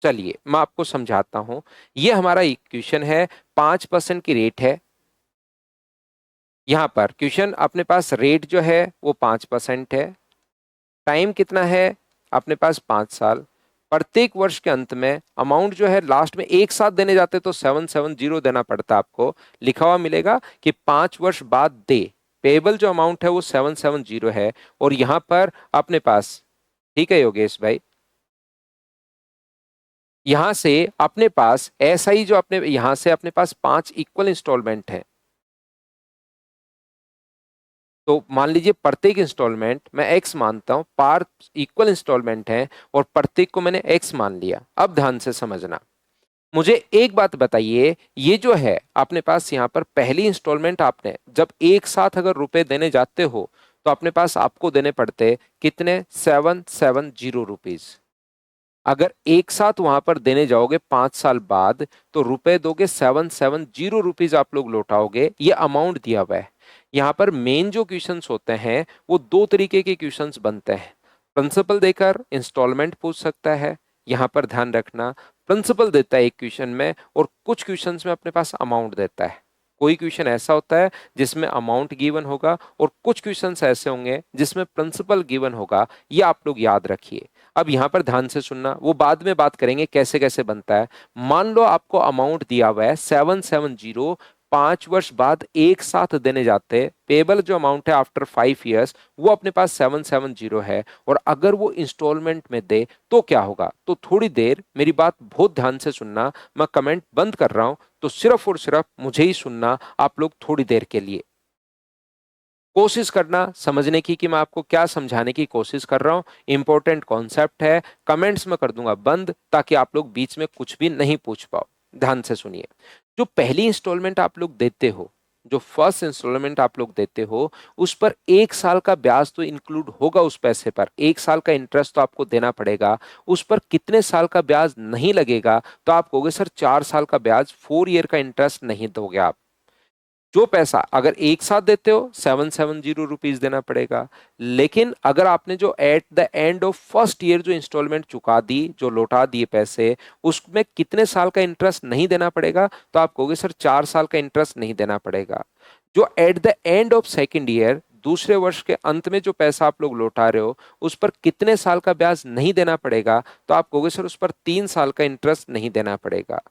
चलिए मैं आपको समझाता हूं। ये हमारा इक्वेशन है, 5% की रेट है। यहां पर क्वेश्चन अपने पास रेट जो है वो 5% है, टाइम कितना है अपने पास 5 साल। प्रत्येक वर्ष के अंत में अमाउंट जो है लास्ट में एक साथ देने जाते तो 770 देना पड़ता आपको। लिखा हुआ मिलेगा कि 5 वर्ष बाद दे। पेबल जो अमाउंट है वो 770 है। और यहां पर अपने पास, ठीक है योगेश भाई, यहां से अपने पास ऐसा ही जो अपने यहां से अपने पास 5 इक्वल इंस्टॉलमेंट है। तो मान लीजिए प्रत्येक इंस्टॉलमेंट मैं एक्स मानता हूं, 5 इक्वल इंस्टॉलमेंट है और प्रत्येक को मैंने एक्स मान लिया। अब ध्यान से समझना, मुझे एक बात बताइए, ये जो है अपने पास यहाँ पर पहली इंस्टॉलमेंट आपने जब एक साथ अगर रुपए देने जाते हो तो अपने पास आपको देने पड़ते कितने, 770 रुपीज। अगर एक साथ वहां पर देने जाओगे 5 साल बाद तो रुपए दोगे 770 रुपीज आप लोग लौटाओगे। ये अमाउंट दिया हुआ है। यहाँ पर मेन जो क्वेश्चंस होते हैं वो दो तरीके के क्वेश्चंस बनते हैं। प्रिंसिपल देकर इंस्टॉलमेंट पूछ सकता है, यहाँ पर ध्यान रखना। प्रिंसिपल देता है एक क्वेश्चन में और कुछ क्वेश्चंस में अपने पास अमाउंट देता है। कोई क्वेश्चन ऐसा होता है जिसमें अमाउंट गिवन होगा और कुछ क्वेश्चंस ऐसे होंगे जिसमें प्रिंसिपल गिवन होगा। ये आप लोग याद रखिए। अब यहां पर ध्यान से सुनना, वो बाद में बात करेंगे कैसे कैसे बनता है। मान लो आपको अमाउंट दिया हुआ है 770, 5 वर्ष बाद एक साथ देने जाते हैं। पेबल जो अमाउंट है आफ्टर 5 ईयर्स वो अपने पास 770 है। और अगर वो इंस्टॉलमेंट में दे तो क्या होगा। तो थोड़ी देर मेरी बात बहुत ध्यान से सुनना, मैं कमेंट बंद कर रहा हूं तो सिर्फ और सिर्फ मुझे ही सुनना आप लोग थोड़ी देर के लिए। कोशिश करना समझने की कि मैं आपको क्या समझाने की कोशिश कर रहा हूं। इंपॉर्टेंट कॉन्सेप्ट है। कमेंट्स में कर दूंगा बंद ताकि आप लोग बीच में कुछ भी नहीं पूछ पाओ। ध्यान से सुनिए, जो पहली इंस्टॉलमेंट आप लोग देते हो, जो फर्स्ट इंस्टॉलमेंट आप लोग देते हो, उस पर 1 साल का ब्याज तो इंक्लूड होगा। उस पैसे पर 1 साल का इंटरेस्ट तो आपको देना पड़ेगा। उस पर कितने साल का ब्याज नहीं लगेगा, तो आप कहोगे सर 4 साल का ब्याज, 4 ईयर का इंटरेस्ट नहीं दोगे आप। जो पैसा अगर एक साथ देते हो 770 रुपीज देना पड़ेगा। लेकिन अगर आपने जो at the end of first year जो इंस्टॉलमेंट चुका दी, जो लौटा दिए पैसे, उसमें कितने साल का इंटरेस्ट नहीं देना पड़ेगा, तो आप कहोगे सर 4 साल का इंटरेस्ट नहीं देना पड़ेगा। जो at the end of second year, दूसरे वर्ष के अंत में जो पैसा आप लोग लौटा रहे हो, उस पर कितने साल का ब्याज नहीं देना पड़ेगा, तो आप कहोगे सर उस पर 3 साल का इंटरेस्ट नहीं देना पड़ेगा।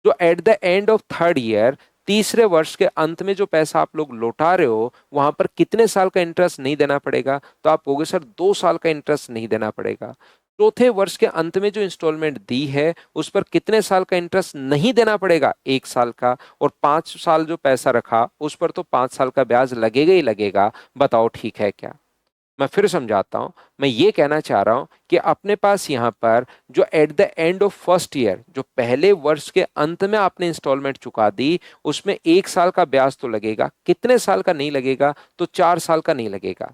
जो at the end of third year, तीसरे वर्ष के अंत में जो पैसा आप लोग लौटा रहे हो, वहां पर कितने साल का इंटरेस्ट नहीं देना पड़ेगा, तो आप कहोगे सर 2 साल का इंटरेस्ट नहीं देना पड़ेगा। चौथे वर्ष के अंत में जो इंस्टॉलमेंट दी है उस पर कितने साल का इंटरेस्ट नहीं देना पड़ेगा, 1 साल का। और 5 साल जो पैसा रखा उस पर तो 5 साल का ब्याज लगेगा ही लगेगा। बताओ ठीक है क्या। मैं फिर समझाता हूं। मैं ये कहना चाह रहा हूं कि अपने पास यहां पर जो at the end of first year, जो पहले वर्ष के अंत में आपने इंस्टॉलमेंट चुका दी, उसमें 1 साल का ब्याज तो लगेगा। कितने साल का नहीं लगेगा, तो 4 साल का नहीं लगेगा।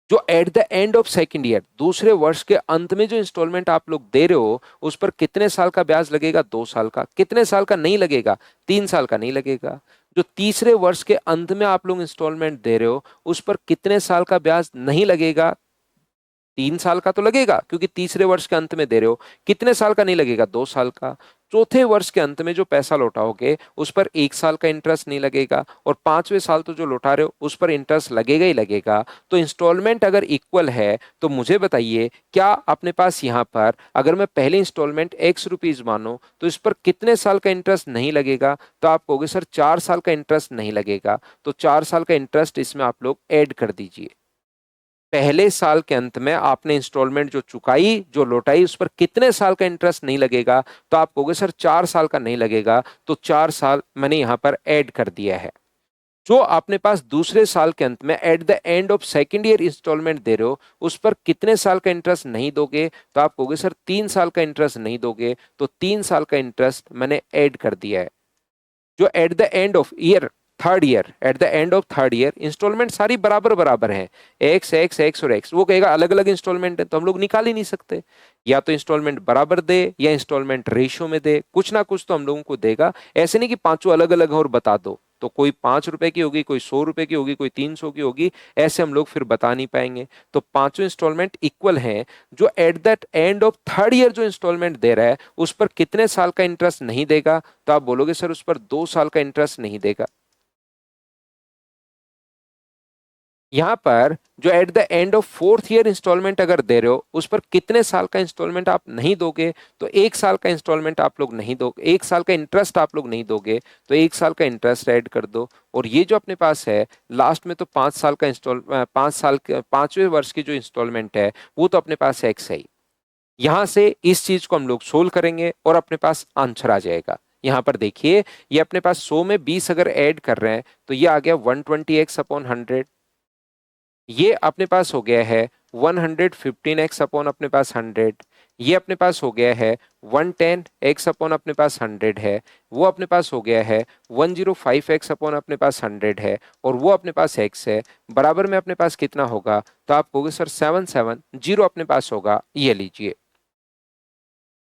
जो at the end of second year, दूसरे वर्ष के अंत में जो इंस्टॉलमेंट आप लोग दे रहे हो, उस पर कितने साल का ब्याज लगेगा, 2 साल का। कितने साल का नहीं लगेगा, 3 साल का नहीं लगेगा। जो तीसरे वर्ष के अंत में आप लोग इंस्टॉलमेंट दे रहे हो, उस पर कितने साल का ब्याज नहीं लगेगा, 3 साल का तो लगेगा क्योंकि तीसरे वर्ष के अंत में दे रहे हो। कितने साल का नहीं लगेगा, 2 साल का। चौथे वर्ष के अंत में जो पैसा लौटाओगे उस पर 1 साल का इंटरेस्ट नहीं लगेगा। और 5वें साल तो जो लौटा रहे हो उस पर इंटरेस्ट लगेगा ही लगेगा। तो इंस्टॉलमेंट अगर इक्वल है तो मुझे बताइए, क्या अपने पास यहाँ पर अगर मैं पहले इंस्टॉलमेंट ₹X मानो तो इस पर कितने साल का इंटरेस्ट नहीं लगेगा, तो आप कहोगे सर 4 साल का इंटरेस्ट नहीं लगेगा। तो 4 साल का इंटरेस्ट इसमें आप लोग ऐड कर दीजिए। पहले साल के अंत में आपने इंस्टॉलमेंट जो चुकाई, जो लौटाई, उस पर कितने साल का इंटरेस्ट नहीं लगेगा, तो आप कहोगे सर 4 साल का नहीं लगेगा। तो 4 साल मैंने यहां पर ऐड कर दिया है। जो आपने पास दूसरे साल के अंत में at the end of second year instalment दे रहे हो, उस पर कितने साल का इंटरेस्ट नहीं दोगे, तो आप कहोगे सर 3 साल का इंटरेस्ट नहीं दोगे। तो 3 साल का इंटरेस्ट मैंने ऐड कर दिया है। जो at the end of year third year, at the end of third year instalment सारी बराबर बराबर हैं, एक्स एक्स एक्स और एक्स। वो कहेगा अलग अलग इंस्टॉलमेंट है तो हम लोग निकाल ही नहीं सकते। या तो इंस्टॉलमेंट बराबर दे या इंस्टॉलमेंट रेशियो में दे, कुछ ना कुछ तो हम लोगों को देगा। ऐसे नहीं कि पांचों अलग अलग है और बता दो। तो कोई 5 रुपए की होगी, कोई 100 रुपए की होगी, कोई 300 की होगी, ऐसे हम लोग फिर बता नहीं पाएंगे। तो पांचों इंस्टॉलमेंट इक्वल हैं। जो at the end of third year जो इंस्टॉलमेंट दे रहा है उस पर कितने साल का इंटरेस्ट नहीं देगा? तो आप बोलोगे सर उस पर 2 साल का इंटरेस्ट नहीं देगा। यहां पर जो at the end of fourth year instalment अगर दे रहे हो उस पर कितने साल का इंस्टॉलमेंट आप नहीं दोगे? तो 1 साल का इंस्टॉलमेंट आप लोग नहीं दोगे, 1 साल का इंटरेस्ट आप लोग नहीं दोगे, तो 1 साल का इंटरेस्ट ऐड कर दो। और ये जो अपने पास है लास्ट में तो 5 साल का 5 साल के 5वें वर्ष की जो इंस्टॉलमेंट है वो तो अपने पास एक्स है ही। यहां से इस चीज को हम लोग सोल्व करेंगे और अपने पास आंसर आ जाएगा। यहां पर देखिए ये अपने पास 100 में 20 अगर ऐड कर रहे हैं तो ये आ गया 120x/100। ये अपने पास हो गया है 115x/ अपने पास 100। ये अपने पास हो गया है 110x/ अपने पास 100 है। वो अपने पास हो गया है 105x/ अपने पास 100 है। और वो अपने पास x है। बराबर में अपने पास कितना होगा? तो आप कहोगे सर 770 अपने पास होगा। ये लीजिए।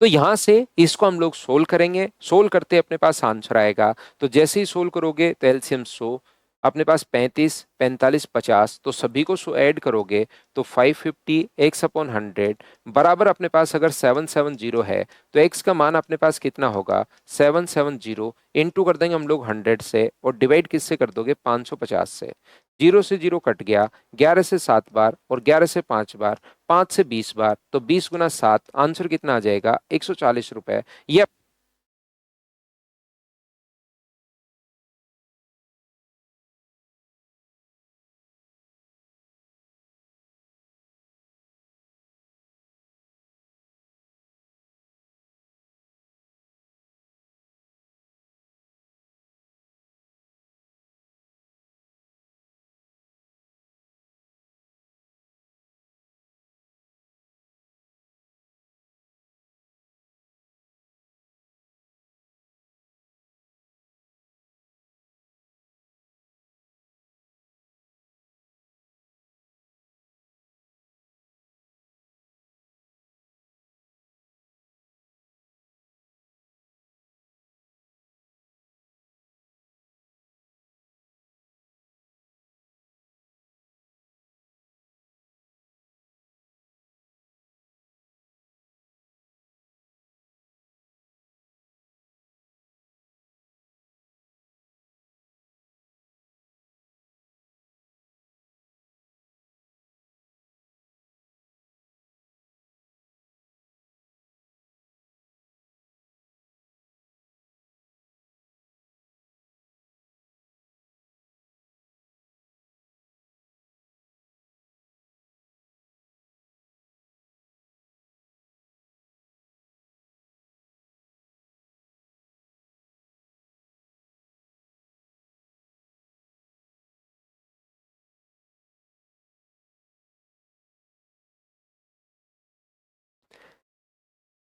तो यहां से इसको हम लोग सोल्व करेंगे, सोल्व करते अपने पास आंसर आएगा। तो जैसे ही सोल्व करोगे तो एलसीएम 100 अपने पास 35, 45, 50, तो सभी को ऐड करोगे तो 550 x/100 बराबर अपने पास अगर 770 है तो x का मान अपने पास कितना होगा? 770 इंटू कर देंगे हम लोग 100 से और डिवाइड किससे कर दोगे? 550 से। 0 से 0 कट गया, 11 से 7 बार और 11 से 5 बार, 5 से 20 बार, तो 20 गुना 7 आंसर कितना आ जाएगा? 140 रुपए। ये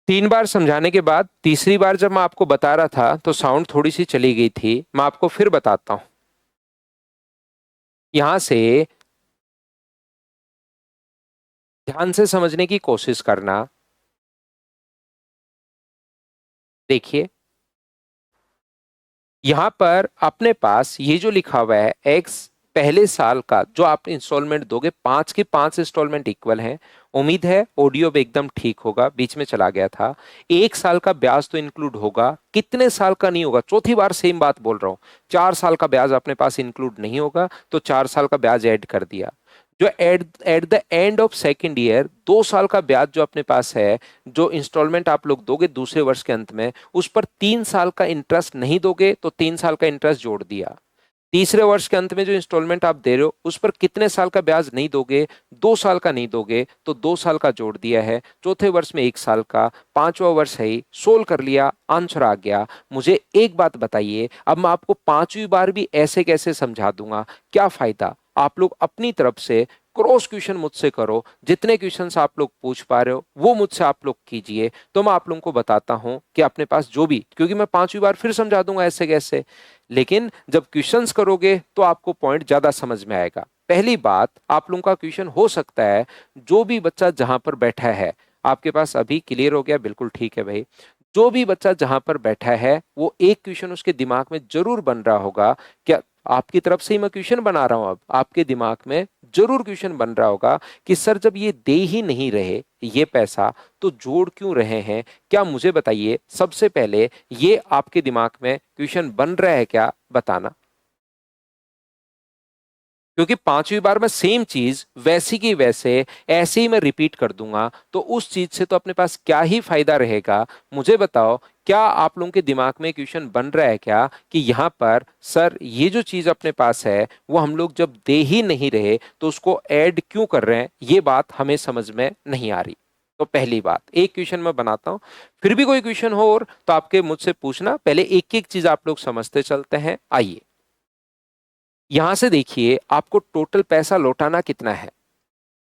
3 बार समझाने के बाद तीसरी बार जब मैं आपको बता रहा था तो साउंड थोड़ी सी चली गई थी। मैं आपको फिर बताता हूं। यहां से ध्यान से समझने की कोशिश करना। देखिए यहां पर अपने पास ये जो लिखा हुआ है एक्स पहले साल का जो आप इंस्टॉलमेंट दोगे, 5 के 5 इंस्टॉलमेंट इक्वल हैं। उम्मीद है ऑडियो अब एकदम ठीक होगा, बीच में चला गया था। 1 साल का ब्याज तो इंक्लूड होगा, कितने साल का नहीं होगा? चौथी बार सेम बात बोल रहा हूं। 4 साल का ब्याज अपने पास इंक्लूड नहीं होगा तो 4 साल का ब्याज ऐड कर दिया। जो at at the end of second year 2 साल का ब्याज जो अपने पास है, जो इंस्टॉलमेंट आप लोग दोगे दूसरे वर्ष के अंत में, उस पर 3 साल का इंटरेस्ट नहीं दोगे तो 3 साल का इंटरेस्ट जोड़ दिया। तीसरे वर्ष के अंत में जो इंस्टॉलमेंट आप दे रहे हो उस पर कितने साल का ब्याज नहीं दोगे? 2 साल का नहीं दोगे तो 2 साल का जोड़ दिया है। चौथे वर्ष में 1 साल का, 5वां वर्ष है ही। सोल्व कर लिया, आंसर आ गया। मुझे एक बात बताइए, अब मैं आपको 5वीं बार भी ऐसे कैसे समझा दूंगा? क्या फायदा? आप लोग अपनी तरफ से क्रॉस क्वेश्चन मुझसे करो, जितने क्वेश्चंस आप लोग पूछ पा रहे हो वो मुझसे आप लोग कीजिए। तो मैं आप लोगों को बताता हूं कि अपने पास जो भी, क्योंकि मैं 5वीं बार फिर समझा दूंगा ऐसे कैसे, लेकिन जब क्वेश्चंस करोगे तो आपको पॉइंट ज्यादा समझ में आएगा। पहली बात, आप लोगों का क्वेश्चन हो सकता है जो भी बच्चा जहां पर बैठा है, आपके पास अभी क्लियर हो गया, बिल्कुल ठीक है भाई। जो भी बच्चा जहां पर बैठा है वो एक क्वेश्चन उसके दिमाग में जरूर बन रहा होगा। क्या आपकी तरफ से ही मैं क्वेश्चन बना रहा हूं, अब आपके दिमाग में जरूर क्वेश्चन बन रहा होगा कि सर जब ये दे ही नहीं रहे ये पैसा तो जोड़ क्यों रहे हैं। क्या मुझे बताइए, सबसे पहले ये आपके दिमाग में क्वेश्चन बन रहा है क्या, बताना। क्योंकि पांचवी बार मैं सेम चीज वैसी की वैसे ऐसे ही मैं रिपीट कर दूंगा तो उस चीज से तो अपने पास क्या ही फायदा रहेगा। मुझे बताओ, क्या आप लोगों के दिमाग में क्वेश्चन बन रहा है क्या कि यहां पर सर ये जो चीज अपने पास है वो हम लोग जब दे ही नहीं रहे तो उसको ऐड क्यों कर रहे हैं, ये बात हमें समझ में नहीं आ रही। तो पहली बात, एक क्वेश्चन मैं बनाता हूं, फिर भी कोई क्वेश्चन हो और तो आपके मुझसे पूछना, पहले एक एक चीज आप लोग समझते चलते हैं। आइए यहां से देखिए, आपको टोटल पैसा लौटाना कितना है।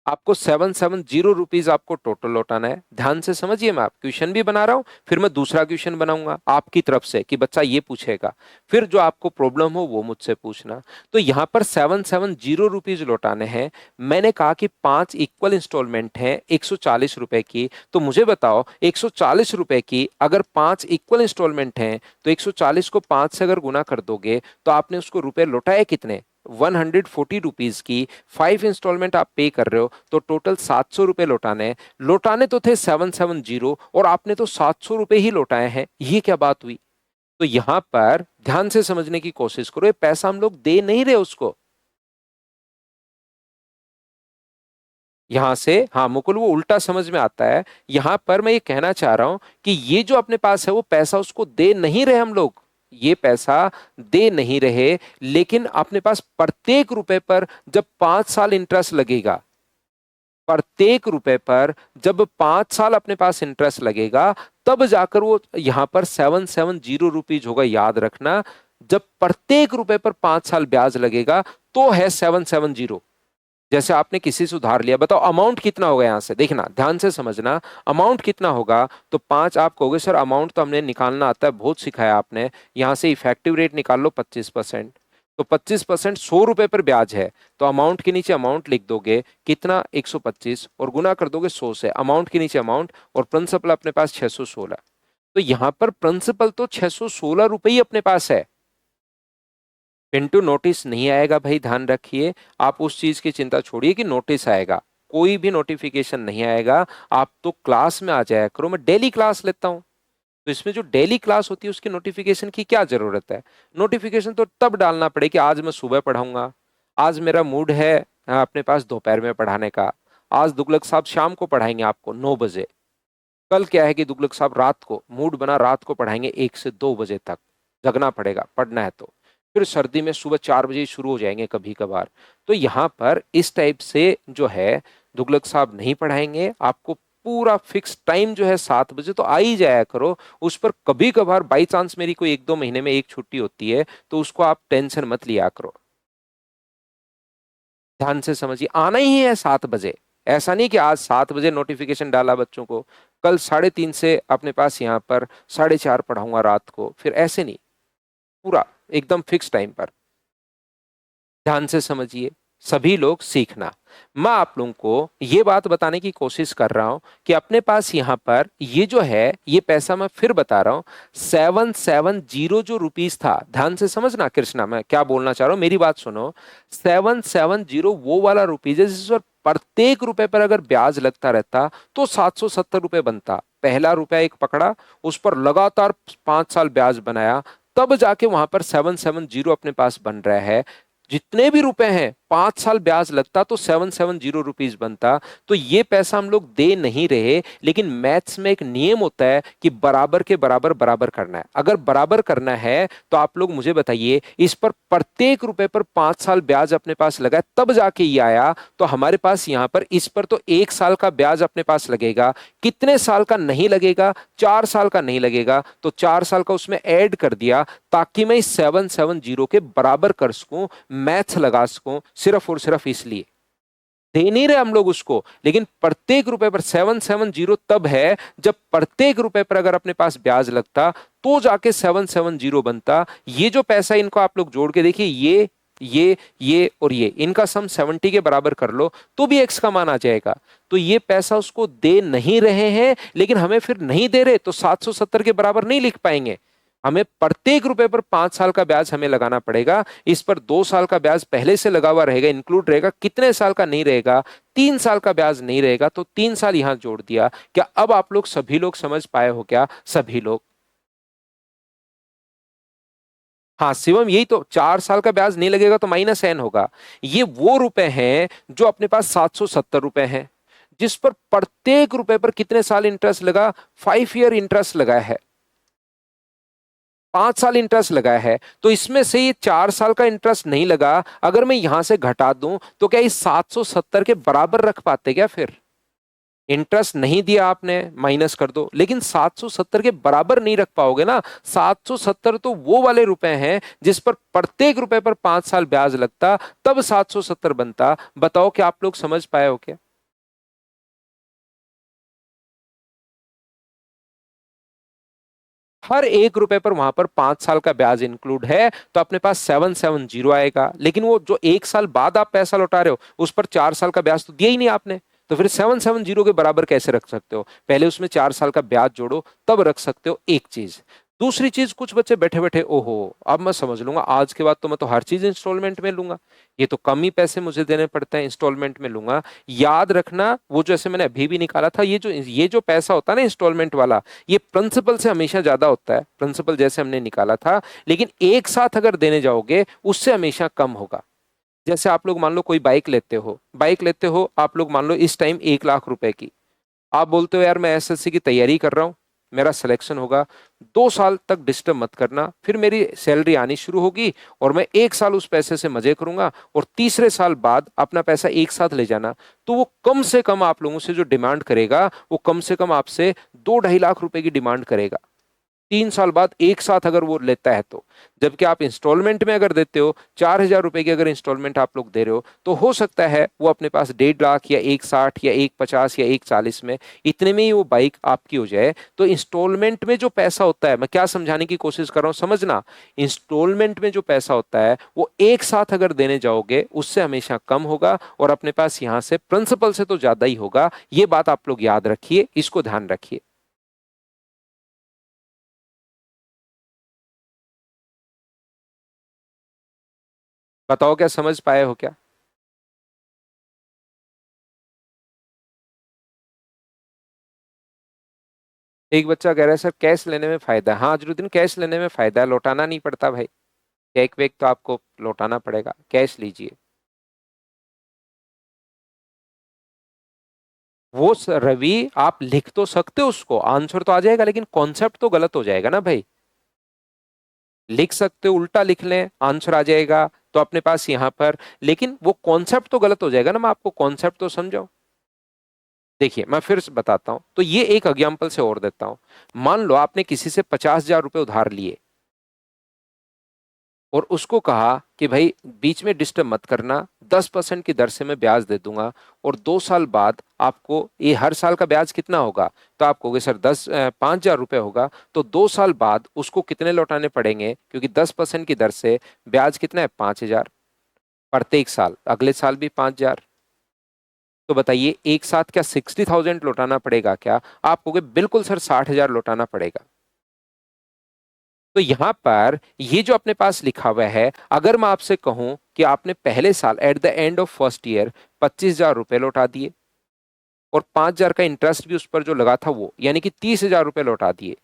आपको 770 रुपीज आपको टोटल लौटाना है। ध्यान से समझिए, मैं आप क्वेश्चन भी बना रहा हूं, फिर मैं दूसरा क्वेश्चन बनाऊंगा आपकी तरफ से कि बच्चा ये पूछेगा, फिर जो आपको प्रॉब्लम हो वो मुझसे पूछना। तो यहां पर 770 रुपीज लौटाने हैं। मैंने कहा कि 5 इक्वल इंस्टॉलमेंट है 140 रुपए की। तो मुझे बताओ, 140 रुपए की अगर 5 इक्वल इंस्टॉलमेंट हैं तो 140 को 5 से अगर गुना कर दोगे तो आपने उसको रुपए लौटाए कितने, 140 रुपीज की 5 इंस्टॉलमेंट आप पे कर रहे हो तो टोटल 700 रुपए लौटाने हैं। लौटाने तो थे 770 और आपने तो 700 रुपए ही लौटाए हैं, ये क्या बात हुई। तो यहां पर ध्यान से समझने की कोशिश करो, ये पैसा हम लोग दे नहीं रहे उसको। यहां से हाँ मुकुल, वो उल्टा समझ में आता है। यहां पर मैं ये कहना चाह रहा हूं कि ये जो अपने पास है वो पैसा उसको दे नहीं रहे हम लोग, ये पैसा दे नहीं रहे। लेकिन अपने पास प्रत्येक रुपए पर जब 5 साल इंटरेस्ट लगेगा, प्रत्येक रुपए पर जब 5 साल अपने पास इंटरेस्ट लगेगा तब जाकर वो यहां पर 770 रुपीज होगा, याद रखना। जब प्रत्येक रुपए पर 5 साल ब्याज लगेगा तो है 770। जैसे आपने किसी से उधार लिया, बताओ अमाउंट कितना होगा, यहां से देखना, ध्यान से समझना, अमाउंट कितना होगा। तो 5, आप कहोगे सर अमाउंट तो हमने निकालना आता है, बहुत सिखाया आपने, यहां से इफेक्टिव रेट निकाल लो 25%। तो 25% 100 रुपए पर ब्याज है, तो अमाउंट के नीचे अमाउंट लिख दोगे कितना, 125, और गुना कर दोगे 100 से, अमाउंट के नीचे अमाउंट, और प्रिंसिपल अपने पास 616। तो यहां पर प्रिंसिपल तो 616 रुपए ही अपने पास है। पिंटू नोटिस नहीं आएगा भाई, ध्यान रखिए। आप उस चीज की चिंता छोड़िए कि नोटिस आएगा, कोई भी नोटिफिकेशन नहीं आएगा। आप तो क्लास में आ जाया करो, मैं डेली क्लास लेता हूं। तो इसमें जो डेली क्लास होती है उसकी नोटिफिकेशन की क्या जरूरत है। नोटिफिकेशन तो तब डालना पड़े कि आज मैं सुबह पढ़ाऊंगा, आज मेरा मूड है अपने पास दोपहर में पढ़ाने का, आज दुगलक साहब शाम को पढ़ाएंगे आपको 9 बजे, कल क्या है कि दुगलक साहब रात को मूड बना रात को पढ़ाएंगे 1 से 2 बजे तक, जगना पड़ेगा पढ़ना है तो। फिर सर्दी में सुबह 4 बजे शुरू हो जाएंगे कभी कभार। तो यहाँ पर इस टाइप से जो है दुगलक साहब नहीं पढ़ाएंगे आपको, पूरा फिक्स टाइम जो है 7 बजे, तो आ ही जाया करो। उस पर कभी कभार बाई चांस मेरी कोई 1-2 महीने में एक छुट्टी होती है तो उसको आप टेंशन मत लिया करो। ध्यान से समझिए, आना ही है 7 बजे। ऐसा नहीं कि आज 7 बजे नोटिफिकेशन डाला बच्चों को, कल 3:30 से अपने पास यहाँ पर 4:30 पढ़ाऊंगा रात को, फिर ऐसे नहीं, पूरा एकदम फिक्स टाइम पर। ध्यान से समझिए, सभी लोग सीखना। मैं आप लोगों को ये बात बताने की कोशिश कर रहा हूं कि अपने पास यहां पर ये जो है ये पैसा, मैं फिर बता रहा हूं, 770 जो रुपीस था, ध्यान से समझना कृष्णा, मैं क्या बोलना चाह रहा हूं मेरी बात सुनो। 770 वो वाला रुपीज है जिस पर प्रत्येक रुपए पर अगर ब्याज लगता रहता तो 770 रुपए बनता। पहला रुपया एक पकड़ा, उस पर लगातार 5 साल ब्याज बनाया, तब जाके वहां पर 770 अपने पास बन रहा है। जितने भी रुपए हैं 5 साल ब्याज लगता तो 770 रुपीज बनता। तो ये पैसा हम लोग दे नहीं रहे, लेकिन मैथ्स में एक नियम होता है कि बराबर के बराबर बराबर करना है। अगर बराबर करना है तो आप लोग मुझे बताइए, इस पर प्रत्येक रुपए पर 5 साल ब्याज अपने पास लगा तब जाके ये आया। तो हमारे पास यहाँ पर इस पर तो 1 साल का ब्याज अपने पास लगेगा, कितने साल का नहीं लगेगा, 4 साल का नहीं लगेगा, तो 4 साल का उसमें ऐड कर दिया ताकि मैं इस 770 के बराबर कर सकूं, मैथ्स लगा सकूं, सिर्फ और सिर्फ इसलिए। दे नहीं रहे हम लोग उसको, लेकिन प्रत्येक रुपए पर 770 तब है जब प्रत्येक रुपए पर अगर अपने पास ब्याज लगता तो जाके 770 बनता। ये जो पैसा इनको आप लोग जोड़ के देखिए, ये ये और ये इनका सम 70 के बराबर कर लो तो भी x का मान आ जाएगा। तो ये पैसा उसको दे नहीं रहे हैं, लेकिन हमें फिर नहीं दे रहे तो 770 के बराबर नहीं लिख पाएंगे। हमें प्रत्येक रुपए पर 5 साल का ब्याज हमें लगाना पड़ेगा। इस पर 2 साल का ब्याज पहले से लगा हुआ रहेगा, इंक्लूड रहेगा। कितने साल का नहीं रहेगा? 3 साल का ब्याज नहीं रहेगा, तो 3 साल यहां जोड़ दिया। क्या अब आप लोग सभी लोग समझ पाए हो? क्या सभी लोग? हाँ शिवम, यही तो, 4 साल का ब्याज नहीं लगेगा तो -n होगा। ये वो रुपए हैं जो अपने पास 770 रुपए हैं, जिस पर प्रत्येक रुपए पर कितने साल इंटरेस्ट लगा? 5 ईयर इंटरेस्ट लगा है, 5 साल इंटरेस्ट लगा है। तो इसमें से ये 4 साल का इंटरेस्ट नहीं लगा, अगर मैं यहां से घटा दूं तो क्या इस 770 के बराबर रख पाते क्या? फिर इंटरेस्ट नहीं दिया आपने, माइनस कर दो, लेकिन 770 के बराबर नहीं रख पाओगे ना। 770 तो वो वाले रुपए हैं जिस पर प्रत्येक रुपए पर 5 साल ब्याज लगता, तब 770 बनता। बताओ कि आप लोग समझ पाए हो क्या? हर एक रुपए पर वहां पर 5 साल का ब्याज इंक्लूड है, तो अपने पास 770 आएगा। लेकिन वो जो 1 साल बाद आप पैसा लौटा रहे हो उस पर 4 साल का ब्याज तो दिया ही नहीं आपने, तो फिर 770 के बराबर कैसे रख सकते हो? पहले उसमें 4 साल का ब्याज जोड़ो, तब रख सकते हो। एक चीज। दूसरी चीज, कुछ बच्चे बैठे बैठे, ओहो अब मैं समझ लूंगा, आज के बाद तो मैं तो हर चीज इंस्टॉलमेंट में लूंगा, ये तो कम ही पैसे मुझे देने पड़ते हैं, इंस्टॉलमेंट में लूंगा। याद रखना, वो जैसे मैंने अभी भी निकाला था, ये जो पैसा होता है ना इंस्टॉलमेंट वाला, ये प्रिंसिपल से हमेशा ज्यादा होता है। प्रिंसिपल जैसे हमने निकाला था, लेकिन एक साथ अगर देने जाओगे उससे हमेशा कम होगा। जैसे आप लोग मान लो कोई बाइक लेते हो आप लोग, मान लो इस टाइम 1 लाख रुपए की। आप बोलते हो यार मैं एसएससी की तैयारी कर रहा हूँ, मेरा सिलेक्शन होगा, 2 साल तक डिस्टर्ब मत करना, फिर मेरी सैलरी आनी शुरू होगी और मैं 1 साल उस पैसे से मजे करूंगा, और तीसरे साल बाद अपना पैसा एक साथ ले जाना। तो वो कम से कम आप लोगों से जो डिमांड करेगा, वो कम से कम आपसे 2-2.5 लाख रुपए की डिमांड करेगा, 3 साल बाद एक साथ अगर वो लेता है तो। जबकि आप इंस्टॉलमेंट में अगर देते हो, 4,000 रुपए की अगर इंस्टॉलमेंट आप लोग दे रहे हो, तो हो सकता है वो अपने पास 1.5 लाख या 1,60 या 1,50 या 1,40 में, इतने में ही वो बाइक आपकी हो जाए। तो इंस्टॉलमेंट में जो पैसा होता है, मैं क्या समझाने की कोशिश कर रहा हूँ समझना, इंस्टॉलमेंट में जो पैसा होता है वो एक साथ अगर देने जाओगे उससे हमेशा कम होगा, और अपने पास यहां से प्रिंसिपल से तो ज्यादा ही होगा। ये बात आप लोग याद रखिए, इसको ध्यान रखिए। बताओ क्या समझ पाए हो क्या? एक बच्चा कह रहा है सर कैश लेने में फायदा है। हाँ जरूर, कैश लेने में फायदा है, लौटाना नहीं पड़ता भाई। चेक वेक तो आपको लौटाना पड़ेगा, कैश लीजिए। रवि आप लिख तो सकते हो, उसको आंसर तो आ जाएगा, लेकिन कॉन्सेप्ट तो गलत हो जाएगा ना भाई। लिख सकते हो, उल्टा लिख लें, आंसर आ जाएगा तो अपने पास यहां पर, लेकिन वो कॉन्सेप्ट तो गलत हो जाएगा ना। मैं आपको कॉन्सेप्ट तो समझाऊं। देखिए मैं फिर से बताता हूं, तो ये एक एग्जाम्पल से और देता हूं। मान लो आपने किसी से 50,000 रुपए उधार लिए, और उसको कहा कि भाई बीच में डिस्टर्ब मत करना, 10% की दर से मैं ब्याज दे दूंगा, और 2 साल बाद आपको ये हर साल का ब्याज कितना होगा, तो आप कहोगे सर 5,000 रुपये होगा। तो 2 साल बाद उसको कितने लौटाने पड़ेंगे, क्योंकि 10% की दर से ब्याज कितना है, 5,000 प्रत्येक साल, अगले साल भी 5,000। तो बताइए एक साथ क्या 60,000 लौटाना पड़ेगा क्या? आप कहोगे बिल्कुल सर 60,000 लौटाना पड़ेगा। तो यहां पर ये जो अपने पास लिखा हुआ है, अगर मैं आपसे कहूं कि आपने पहले साल eight the end of first year 25,000 रुपए लौटा दिए, और 5,000 का इंटरेस्ट भी उस पर जो लगा था वो, यानी कि 30,000 रुपए लौटा दिए,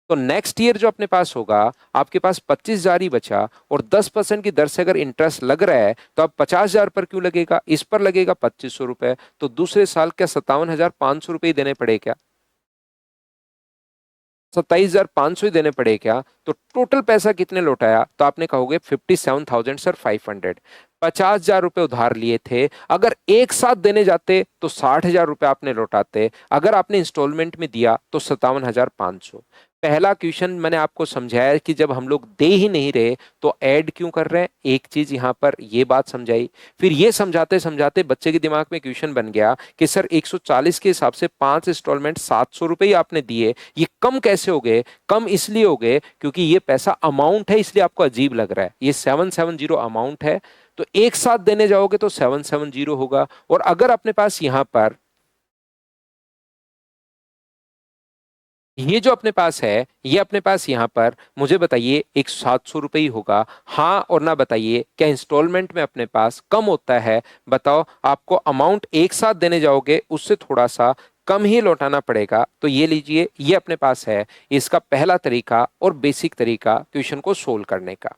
तो नेक्स्ट ईयर जो अपने पास होगा, आपके पास 25,000 ही बचा, और 10% की दर से अगर इंटरेस्ट लग रहा है, तो अब 50,000 पर क्यों लगेगा, इस पर लगेगा 2,500 रुपए। तो दूसरे साल क्या 57,500 रुपए ही देने पड़े क्या? 27,500 ही देने पड़े क्या? तो टोटल पैसा कितने लौटाया, तो आपने कहोगे 57,000 सर 500। 50,000 रुपए उधार लिए थे, अगर एक साथ देने जाते तो 60,000 रुपए आपने लौटाते, अगर आपने इंस्टॉलमेंट में दिया तो 57,500। पहला क्वेश्चन मैंने आपको समझाया कि जब हम लोग दे ही नहीं रहे तो ऐड क्यों कर रहे हैं, एक चीज यहां पर ये बात समझाई। फिर ये समझाते समझाते बच्चे के दिमाग में क्वेश्चन बन गया कि सर 140 के हिसाब से 5 इंस्टॉलमेंट 700 रुपये ही आपने दिए, ये कम कैसे हो गए? कम इसलिए हो गए क्योंकि ये पैसा अमाउंट है, इसलिए आपको अजीब लग रहा है। ये 770 अमाउंट है, तो एक साथ देने जाओगे तो 770 होगा। और अगर अपने पास यहां पर ये जो अपने पास है, ये अपने पास यहां पर मुझे बताइए एक 700 रुपये ही होगा, हाँ और ना बताइए। क्या इंस्टॉलमेंट में अपने पास कम होता है? बताओ, आपको अमाउंट एक साथ देने जाओगे उससे थोड़ा सा कम ही लौटाना पड़ेगा। तो ये लीजिए, ये अपने पास है इसका पहला तरीका और बेसिक तरीका क्वेश्चन को सोल्व करने का।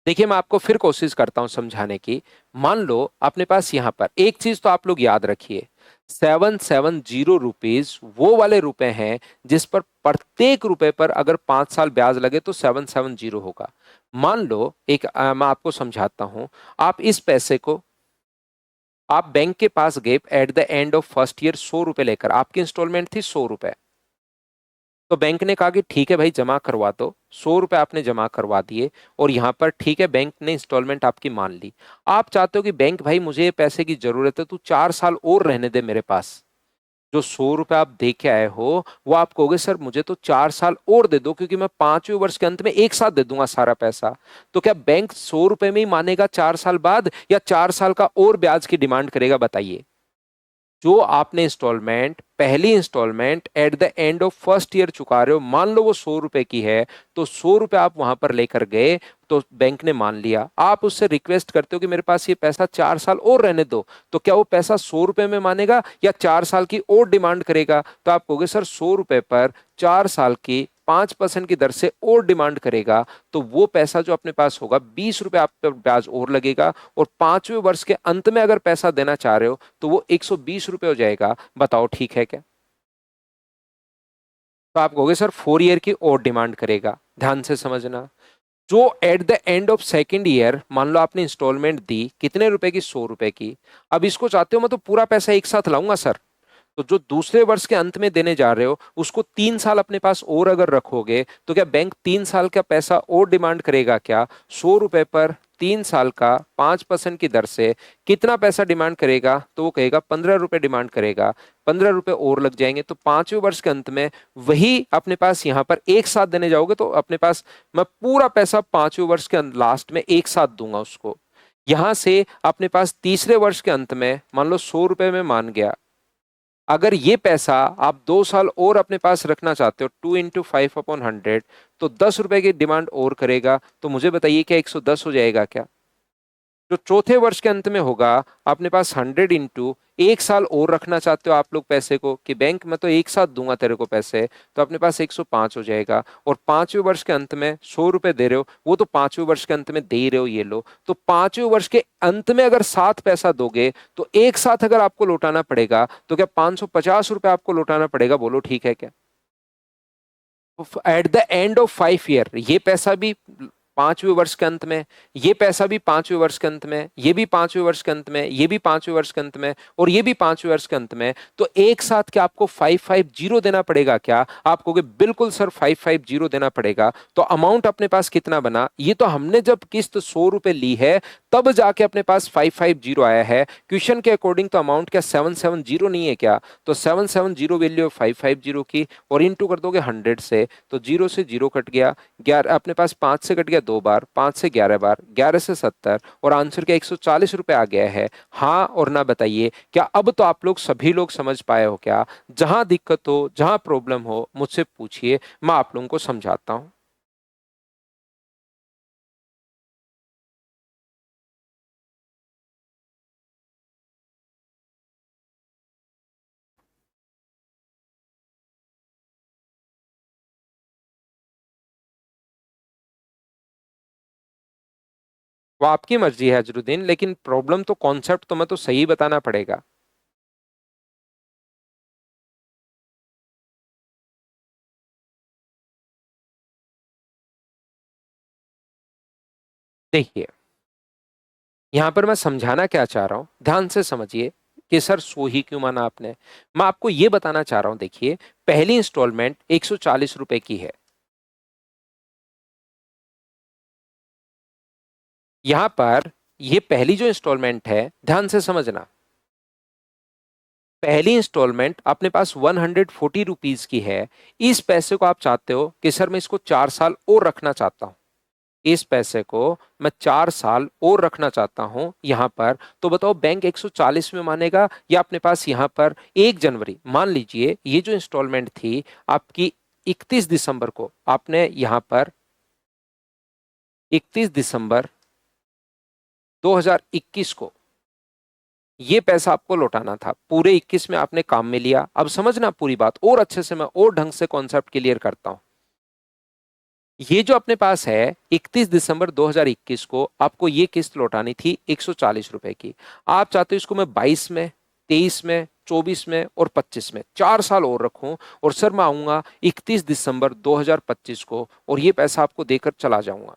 देखिए मैं आपको फिर कोशिश करता हूं समझाने की। मान लो अपने पास यहां पर एक चीज तो आप लोग याद रखिए, 770 रुपीज वो वाले रुपए हैं जिस पर प्रत्येक रुपए पर अगर 5 साल ब्याज लगे तो 770 होगा। मान लो एक मैं आपको समझाता हूं। आप इस पैसे को आप बैंक के पास गए eight the end of first year 100 रुपए लेकर, आपकी इंस्टॉलमेंट थी 100 रुपए। तो बैंक ने कहा कि ठीक है भाई जमा करवा दो, 100 रुपए आपने जमा करवा दिए। और यहां पर ठीक है बैंक ने इंस्टॉलमेंट आपकी मान ली। आप चाहते हो कि बैंक भाई मुझे ये पैसे की जरूरत है, तू 4 साल और रहने दे मेरे पास। जो 100 रुपए आप दे के आए हो वो आप कहोगे सर मुझे तो 4 साल और दे दो, क्योंकि मैं 5वें वर्ष के अंत में एक साथ दे दूंगा सारा पैसा। तो क्या बैंक 100 रुपए में ही मानेगा 4 साल बाद, या 4 साल का और ब्याज की डिमांड करेगा? बताइए। जो आपने इंस्टॉलमेंट पहली instalment at the end of first year चुका रहे हो, मान लो वो 100 रुपए की है, तो 100 रुपए आप वहां पर लेकर गए तो बैंक ने मान लिया। आप उससे रिक्वेस्ट करते हो कि मेरे पास ये पैसा 4 साल और रहने दो, तो क्या वो पैसा 100 रुपए में मानेगा या 4 साल की और डिमांड करेगा? तो आप कहोगे सर 100 रुपए पर 4 साल की 5% की दर से और डिमांड करेगा, तो वो पैसा जो अपने पास होगा 20 रुपए आप पर ब्याज और लगेगा। और 5वें वर्ष के अंत में अगर पैसा देना चाह रहे हो तो वो 120 रुपए हो जाएगा। बताओ ठीक है क्या? तो आप कहोगे सर 4 ईयर की और डिमांड करेगा। ध्यान से समझना, जो at the end of second year मान लो आपने इंस्टॉलमेंट दी कितने रुपए की? 100 रुपए की। अब इसको चाहते हो मैं तो पूरा पैसा एक साथ लाऊंगा सर, तो जो दूसरे वर्ष के अंत में देने जा रहे हो उसको 3 साल अपने पास और अगर रखोगे तो क्या बैंक 3 साल का पैसा और डिमांड करेगा क्या? 100 रुपए पर 3 साल का 5% की दर से कितना पैसा डिमांड करेगा? तो वो कहेगा 15 रुपए डिमांड करेगा। 15 रुपए और लग जाएंगे, तो 5वें वर्ष के अंत में वही अपने पास यहां पर एक साथ देने जाओगे तो अपने पास मैं पूरा पैसा 5वें वर्ष के लास्ट में एक साथ दूंगा उसको। यहां से अपने पास तीसरे वर्ष के अंत में मान लो 100 रुपए में मान गया। अगर ये पैसा आप 2 साल और अपने पास रखना चाहते हो, 2 × 5/100, तो 10 रुपए की डिमांड और करेगा। तो मुझे बताइए क्या 110 हो जाएगा क्या? जो चौथे वर्ष के अंत में होगा अपने पास 100 × एक साल और रखना चाहते हो आप लोग पैसे को कि बैंक मैं तो एक साथ दूंगा तेरे को पैसे, तो अपने पास 105 हो जाएगा। और 5वें वर्ष के अंत में 100 रुपए दे रहे हो, वो तो 5वें वर्ष के अंत में दे ही रहे हो, ये लो। तो 5वें वर्ष के अंत में अगर साथ पैसा दोगे तो एक साथ अगर आपको लौटाना पड़ेगा तो क्या 550 रुपए आपको लौटाना पड़ेगा? बोलो ठीक है क्या? Eight the end of 5 year ये पैसा भी 5वें वर्ष के अंत में, ये पैसा भी 5वें वर्ष के अंत में, ये भी 5वें वर्ष के अंत में, ये भी 5वें वर्ष के अंत में, और ये भी 5वें वर्ष के अंत में। तो एक साथ क्या आपको 550 देना पड़ेगा क्या? आप कहोगे बिल्कुल सर 550 देना पड़ेगा। तो अमाउंट अपने पास कितना बना? ये तो हमने जब किस्त 100 रुपए ली है तब जाके अपने पास 550 आया है। क्वेश्चन के अकॉर्डिंग तो अमाउंट क्या 770 नहीं है क्या? तो 770 वैल्यू 550 की, और इंटू कर दोगे 100 से, तो 0 से 0 कट गया। 11 अपने पास 5 से कट गया 2 बार, 5 से 11 बार, 11 से 70, और आंसर क्या 140 रुपए आ गया है। हाँ और ना बताइए। क्या अब तो आप लोग सभी लोग समझ पाए हो क्या? जहां दिक्कत हो, जहां प्रॉब्लम हो, मुझसे पूछिए, मैं आप लोगों को समझाता हूं। वो आपकी मर्जी है अजरुद्दीन, लेकिन प्रॉब्लम तो कॉन्सेप्ट तो मैं तो सही बताना पड़ेगा। देखिए, यहां पर मैं समझाना क्या चाह रहा हूं, ध्यान से समझिए। कि सर सो ही क्यों माना आपने? मैं आपको ये बताना चाह रहा हूं, देखिए पहली इंस्टॉलमेंट 140 रुपए की है। यहां पर ये पहली जो इंस्टॉलमेंट है, ध्यान से समझना, पहली इंस्टॉलमेंट अपने पास 140 रुपीज की है। इस पैसे को आप चाहते हो कि सर मैं इसको 4 साल और रखना चाहता हूं, इस पैसे को मैं 4 साल और रखना चाहता हूं यहां पर, तो बताओ बैंक 140 में मानेगा या अपने पास यहां पर 1 जनवरी, मान लीजिए ये जो इंस्टॉलमेंट थी आपकी 31 दिसंबर को, आपने यहां पर 31 दिसंबर 2021 को ये पैसा आपको लौटाना था, पूरे 21 में आपने काम में लिया। अब समझना पूरी बात और अच्छे से, मैं और ढंग से कॉन्सेप्ट क्लियर करता हूं। ये जो अपने पास है 31 दिसंबर 2021 को आपको ये किस्त लौटानी थी 140 रुपए की। आप चाहते हो इसको मैं 22 में, 23 में, 24 में और 25 में 4 साल और रखूं, और सर मैं आऊंगा 31 दिसंबर 2025 को और ये पैसा आपको देकर चला जाऊंगा।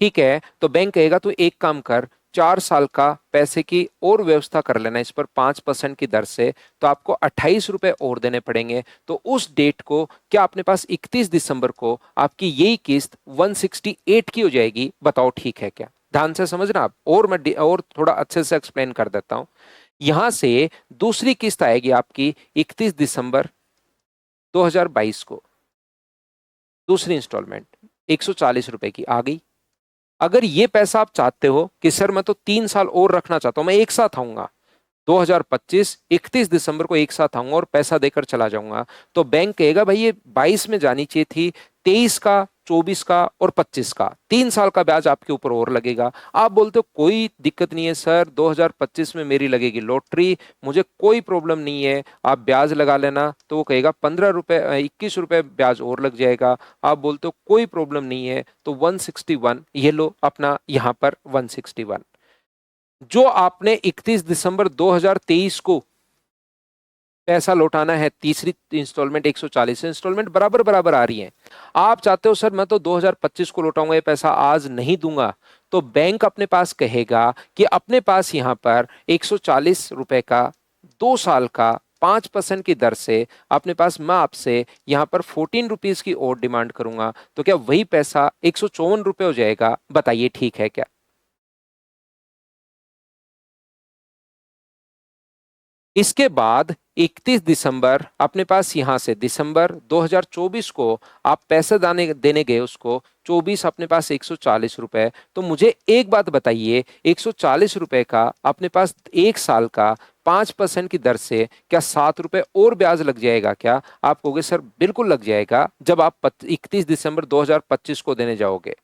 ठीक है, तो बैंक कहेगा तो एक काम कर, 4 साल का पैसे की और व्यवस्था कर लेना इस पर 5% की दर से, तो आपको 28 रुपए और देने पड़ेंगे। तो उस डेट को क्या अपने पास 31 दिसंबर को आपकी यही किस्त 168 की हो जाएगी? बताओ ठीक है क्या? ध्यान से समझना आप, और मैं और थोड़ा अच्छे से एक्सप्लेन कर देता हूं। यहां से दूसरी किस्त आएगी आपकी 31 दिसंबर 2022 को, दूसरी इंस्टॉलमेंट 140 रुपए की आ गई। अगर ये पैसा आप चाहते हो कि सर मैं तो 3 साल और रखना चाहता हूं, मैं एक साथ आऊंगा 2025 31 दिसंबर को एक साथ आऊंगा और पैसा देकर चला जाऊंगा, तो बैंक कहेगा भाई ये 22 में जानी चाहिए थी, 23 का, 24 का और 25 का 3 साल का ब्याज आपके ऊपर और लगेगा। आप बोलते हो कोई दिक्कत नहीं है सर, 2025 में मेरी लगेगी लॉटरी, मुझे कोई प्रॉब्लम नहीं है, आप ब्याज लगा लेना। तो वो कहेगा 15 रुपए, 21 रुपए ब्याज और लग जाएगा। आप बोलते हो कोई प्रॉब्लम नहीं है, तो 161 ये लो अपना यहां पर 161। जो आपने 31 दिसंबर 2023 को पैसा लौटाना है, तीसरी इंस्टॉलमेंट 140 इंस्टॉलमेंट बराबर बराबर आ रही है। आप चाहते हो सर मैं तो 2025 को लौटाऊंगा, ये पैसा आज नहीं दूंगा, तो बैंक अपने पास कहेगा कि अपने पास यहां पर 140 रुपए का 2 साल का 5% की दर से अपने पास, मैं आपसे यहां पर 14 रुपीज की और डिमांड करूंगा, तो क्या वही पैसा 154 रुपए हो जाएगा? बताइए ठीक है क्या? इसके बाद 31 दिसंबर अपने पास यहां से दिसंबर 2024 को आप पैसे देने गए उसको, 24 अपने पास 140 रुपए। तो मुझे एक बात बताइए, 140 रुपए का अपने पास 1 साल का 5% की दर से क्या 7 रुपए और ब्याज लग जाएगा क्या? आप कहोगे सर बिल्कुल लग जाएगा, जब आप 31 दिसंबर 2025 को देने जाओगे।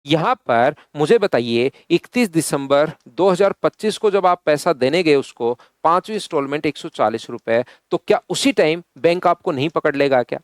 यहां पर मुझे बताइए 31 दिसंबर 2025 को जब आप पैसा देने गए उसको, पांचवी इंस्टॉलमेंट 140 रुपए, तो क्या उसी टाइम बैंक आपको नहीं पकड़ लेगा क्या?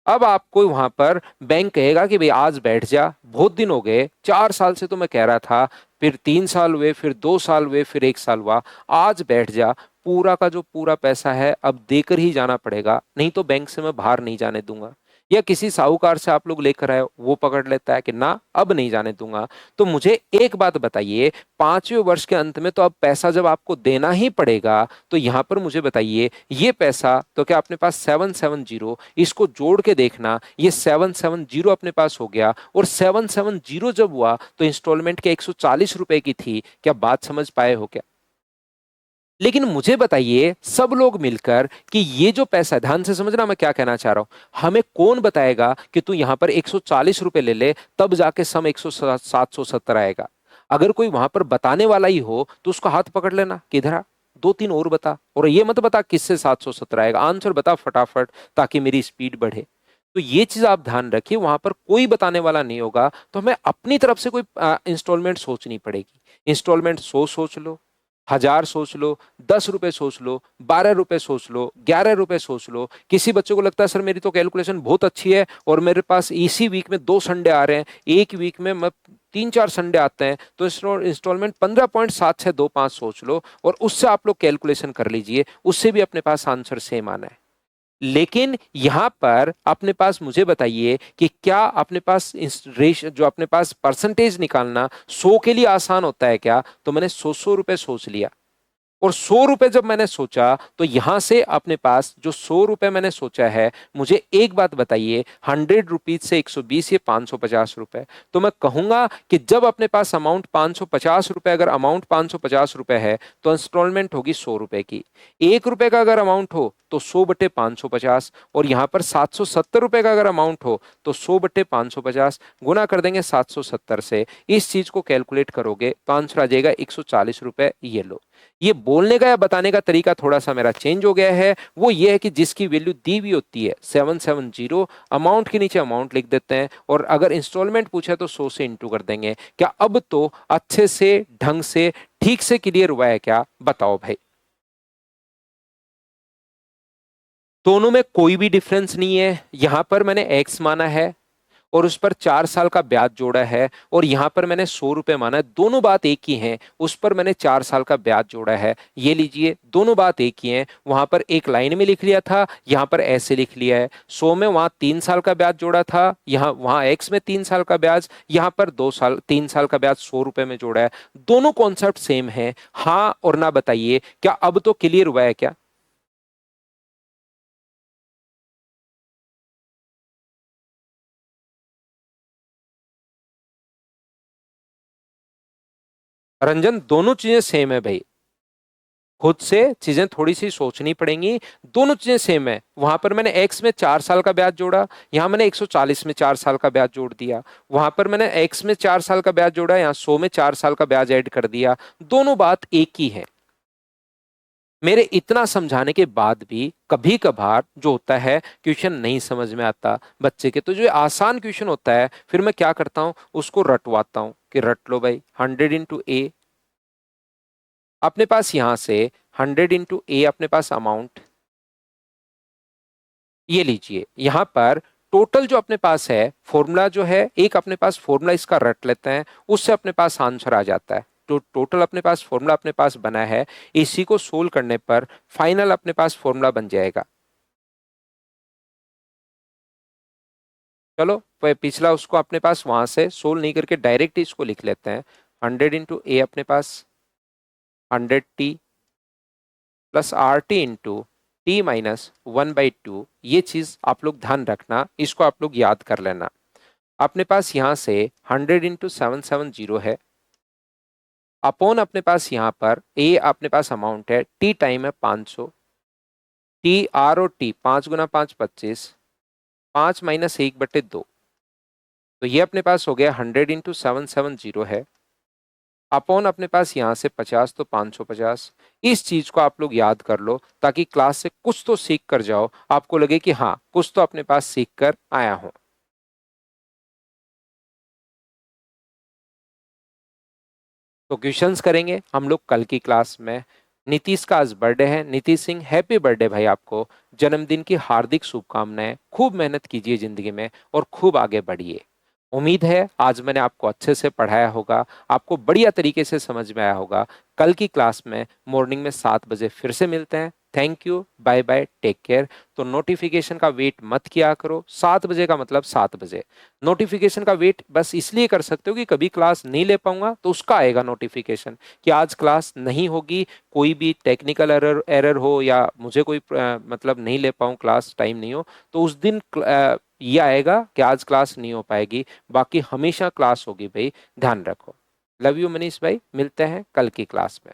अब आपको वहां पर बैंक कहेगा कि भाई आज बैठ जा, बहुत दिन हो गए, 4 साल से तो मैं कह रहा था, फिर 3 साल हुए, फिर 2 साल हुए, फिर 1 साल हुआ, आज बैठ जा, पूरा का जो पूरा पैसा है अब देकर ही जाना पड़ेगा, नहीं तो बैंक से मैं बाहर नहीं जाने दूंगा। या किसी साहूकार से आप लोग लेकर आए, वो पकड़ लेता है कि ना अब नहीं जाने दूंगा। तो मुझे एक बात बताइए, 5वें वर्ष के अंत में तो अब पैसा जब आपको देना ही पड़ेगा, तो यहां पर मुझे बताइए ये पैसा तो क्या अपने पास 770, इसको जोड़ के देखना, ये 770 अपने पास हो गया, और 770 जब हुआ तो इंस्टॉलमेंट के 140 रुपए की थी। क्या बात समझ पाए हो क्या? लेकिन मुझे बताइए सब लोग मिलकर कि ये जो पैसा है, ध्यान से समझना मैं क्या कहना चाह रहा हूं, हमें कौन बताएगा कि तू यहां पर 140 रुपए ले ले, तब जाके सम 770 आएगा? अगर कोई वहां पर बताने वाला ही हो तो उसका हाथ पकड़ लेना, किधर आ, दो तीन और बता, और ये मत बता किससे 770 आएगा, आंसर बता फटाफट, ताकि मेरी स्पीड बढ़े। तो ये चीज आप ध्यान रखिए, वहां पर कोई बताने वाला नहीं होगा, तो हमें अपनी तरफ से कोई इंस्टॉलमेंट सोचनी पड़ेगी। इंस्टॉलमेंट 100 सोच लो, 1000 सोच लो, 10 रुपए सोच लो, 12 रुपए सोच लो, 11 रुपए सोच लो। किसी बच्चे को लगता है सर मेरी तो कैलकुलेशन बहुत अच्छी है और मेरे पास इसी वीक में 2 संडे आ रहे हैं, एक वीक में मैं 3-4 संडे आते हैं, तो इंस्टॉलमेंट 15.7625 सोच लो और उससे आप लोग कैलकुलेशन कर लीजिए, उससे भी अपने पास आंसर सेम आना है। लेकिन यहां पर अपने पास मुझे बताइए कि क्या अपने पास जो अपने पास परसेंटेज निकालना 100 के लिए आसान होता है क्या? तो मैंने 100 रुपए सोच लिया, और 100 रुपए जब मैंने सोचा तो यहां से अपने पास जो 100 रुपए मैंने सोचा है, मुझे एक बात बताइए, 100 रुपीज से 120 ये 550 रुपए। तो मैं कहूंगा कि जब अपने पास अमाउंट 550 रुपए, अगर अमाउंट 550 रुपए है तो इंस्टॉलमेंट होगी 100 रुपए की। 1 रुपए का अगर अमाउंट हो तो 100/550, और यहां पर 770 रुपए का अगर अमाउंट हो तो 100/550 गुना कर देंगे 770 से। इस चीज को कैलकुलेट करोगे तो आंसर आ जाएगा 140 रुपए। ये लो, ये बोलने का या बताने का तरीका थोड़ा सा मेरा चेंज हो गया है। वो ये है कि जिसकी वैल्यू दी हुई होती है 770, अमाउंट के नीचे अमाउंट लिख देते हैं, और अगर इंस्टॉलमेंट पूछा तो 100 से इंटू कर देंगे। क्या अब तो अच्छे से, ढंग से, ठीक से क्लियर हुआ है क्या? बताओ भाई। दोनों में कोई भी डिफरेंस नहीं है। यहां पर मैंने एक्स माना है और उस पर 4 साल का ब्याज जोड़ा है, और यहां पर मैंने 100 रुपए माना है। दोनों बात एक ही है, उस पर मैंने 4 साल का ब्याज जोड़ा है। ये लीजिए, दोनों बात एक ही है। वहां पर एक लाइन में लिख लिया था, यहां पर ऐसे लिख लिया है। 100 में वहां 3 साल का ब्याज जोड़ा था, यहाँ वहां एक्स में 3 साल का ब्याज, यहां पर 2 साल 3 साल का ब्याज 100 रुपए में जोड़ा है। दोनों कॉन्सेप्ट सेम है। हाँ और ना बताइए, क्या अब तो क्लियर हुआ है क्या? रंजन, दोनों चीजें सेम है भाई। खुद से चीजें थोड़ी सी सोचनी पड़ेंगी। दोनों चीजें सेम है। वहां पर मैंने एक्स में 4 साल का ब्याज जोड़ा, यहां मैंने 140 में 4 साल का ब्याज जोड़ दिया। वहां पर मैंने एक्स में 4 साल का ब्याज जोड़ा, यहाँ 100 में 4 साल का ब्याज ऐड कर दिया। दोनों बात एक ही है। मेरे इतना समझाने के बाद भी कभी कभार जो होता है, क्वेश्चन नहीं समझ में आता बच्चे के, तो जो आसान क्वेश्चन होता है फिर मैं क्या करता हूं, उसको रटवाता हूं कि रट लो भाई। 100 × A, अपने पास यहां से 100 × A अपने पास अमाउंट, ये लीजिए। यहां पर टोटल जो अपने पास है फॉर्मूला, जो है एक अपने पास फॉर्मूला इसका रट लेते हैं, उससे अपने पास आंसर आ जाता है। तो टोटल अपने पास फॉर्मूला अपने पास बना है, इसी को सोल्व करने पर फाइनल अपने पास फॉर्मूला बन जाएगा। चलो पिछला उसको अपने पास वहां से सोल्व नहीं करके डायरेक्ट इसको लिख लेते हैं। 100 × A अपने पास 100t प्लस RT × T - 1/2। ये चीज आप लोग ध्यान रखना, इसको आप लोग याद कर लेना। अपने पास यहां से 100 × 770 है, अपॉन अपने पास यहां पर ए अपने पास अमाउंट है, टी टाइम है 500, टी आर और टी 5 × 5 = 25, 5 - 1/2। तो ये अपने पास हो गया 100 × 770 है, अपॉन अपने पास यहां से 50, तो 550। इस चीज को आप लोग याद कर लो, ताकि क्लास से कुछ तो सीख कर जाओ, आपको लगे कि हाँ कुछ तो अपने पास सीख कर आया हूं। तो क्वेश्चंस करेंगे हम लोग कल की क्लास में। नीतीश का आज बर्थडे है। नीतीश सिंह, हैप्पी बर्थडे भाई। आपको जन्मदिन की हार्दिक शुभकामनाएं। खूब मेहनत कीजिए जिंदगी में और खूब आगे बढ़िए। उम्मीद है आज मैंने आपको अच्छे से पढ़ाया होगा, आपको बढ़िया तरीके से समझ में आया होगा। कल की क्लास में मॉर्निंग में 7 बजे फिर से मिलते हैं। Thank you, bye bye, take care. तो नोटिफिकेशन का वेट मत किया करो। 7 बजे का मतलब 7 बजे। नोटिफिकेशन का वेट बस इसलिए कर सकते हो कि कभी क्लास नहीं ले पाऊंगा तो उसका आएगा नोटिफिकेशन कि आज क्लास नहीं होगी। कोई भी टेक्निकल एरर एरर हो या मुझे कोई मतलब नहीं ले पाऊँ, क्लास टाइम नहीं हो, तो उस दिन ये आएगा कि आज क्लास नहीं हो पाएगी। बाकी हमेशा क्लास होगी भाई, ध्यान रखो। लव यू मनीष भाई, मिलते हैं कल की क्लास में।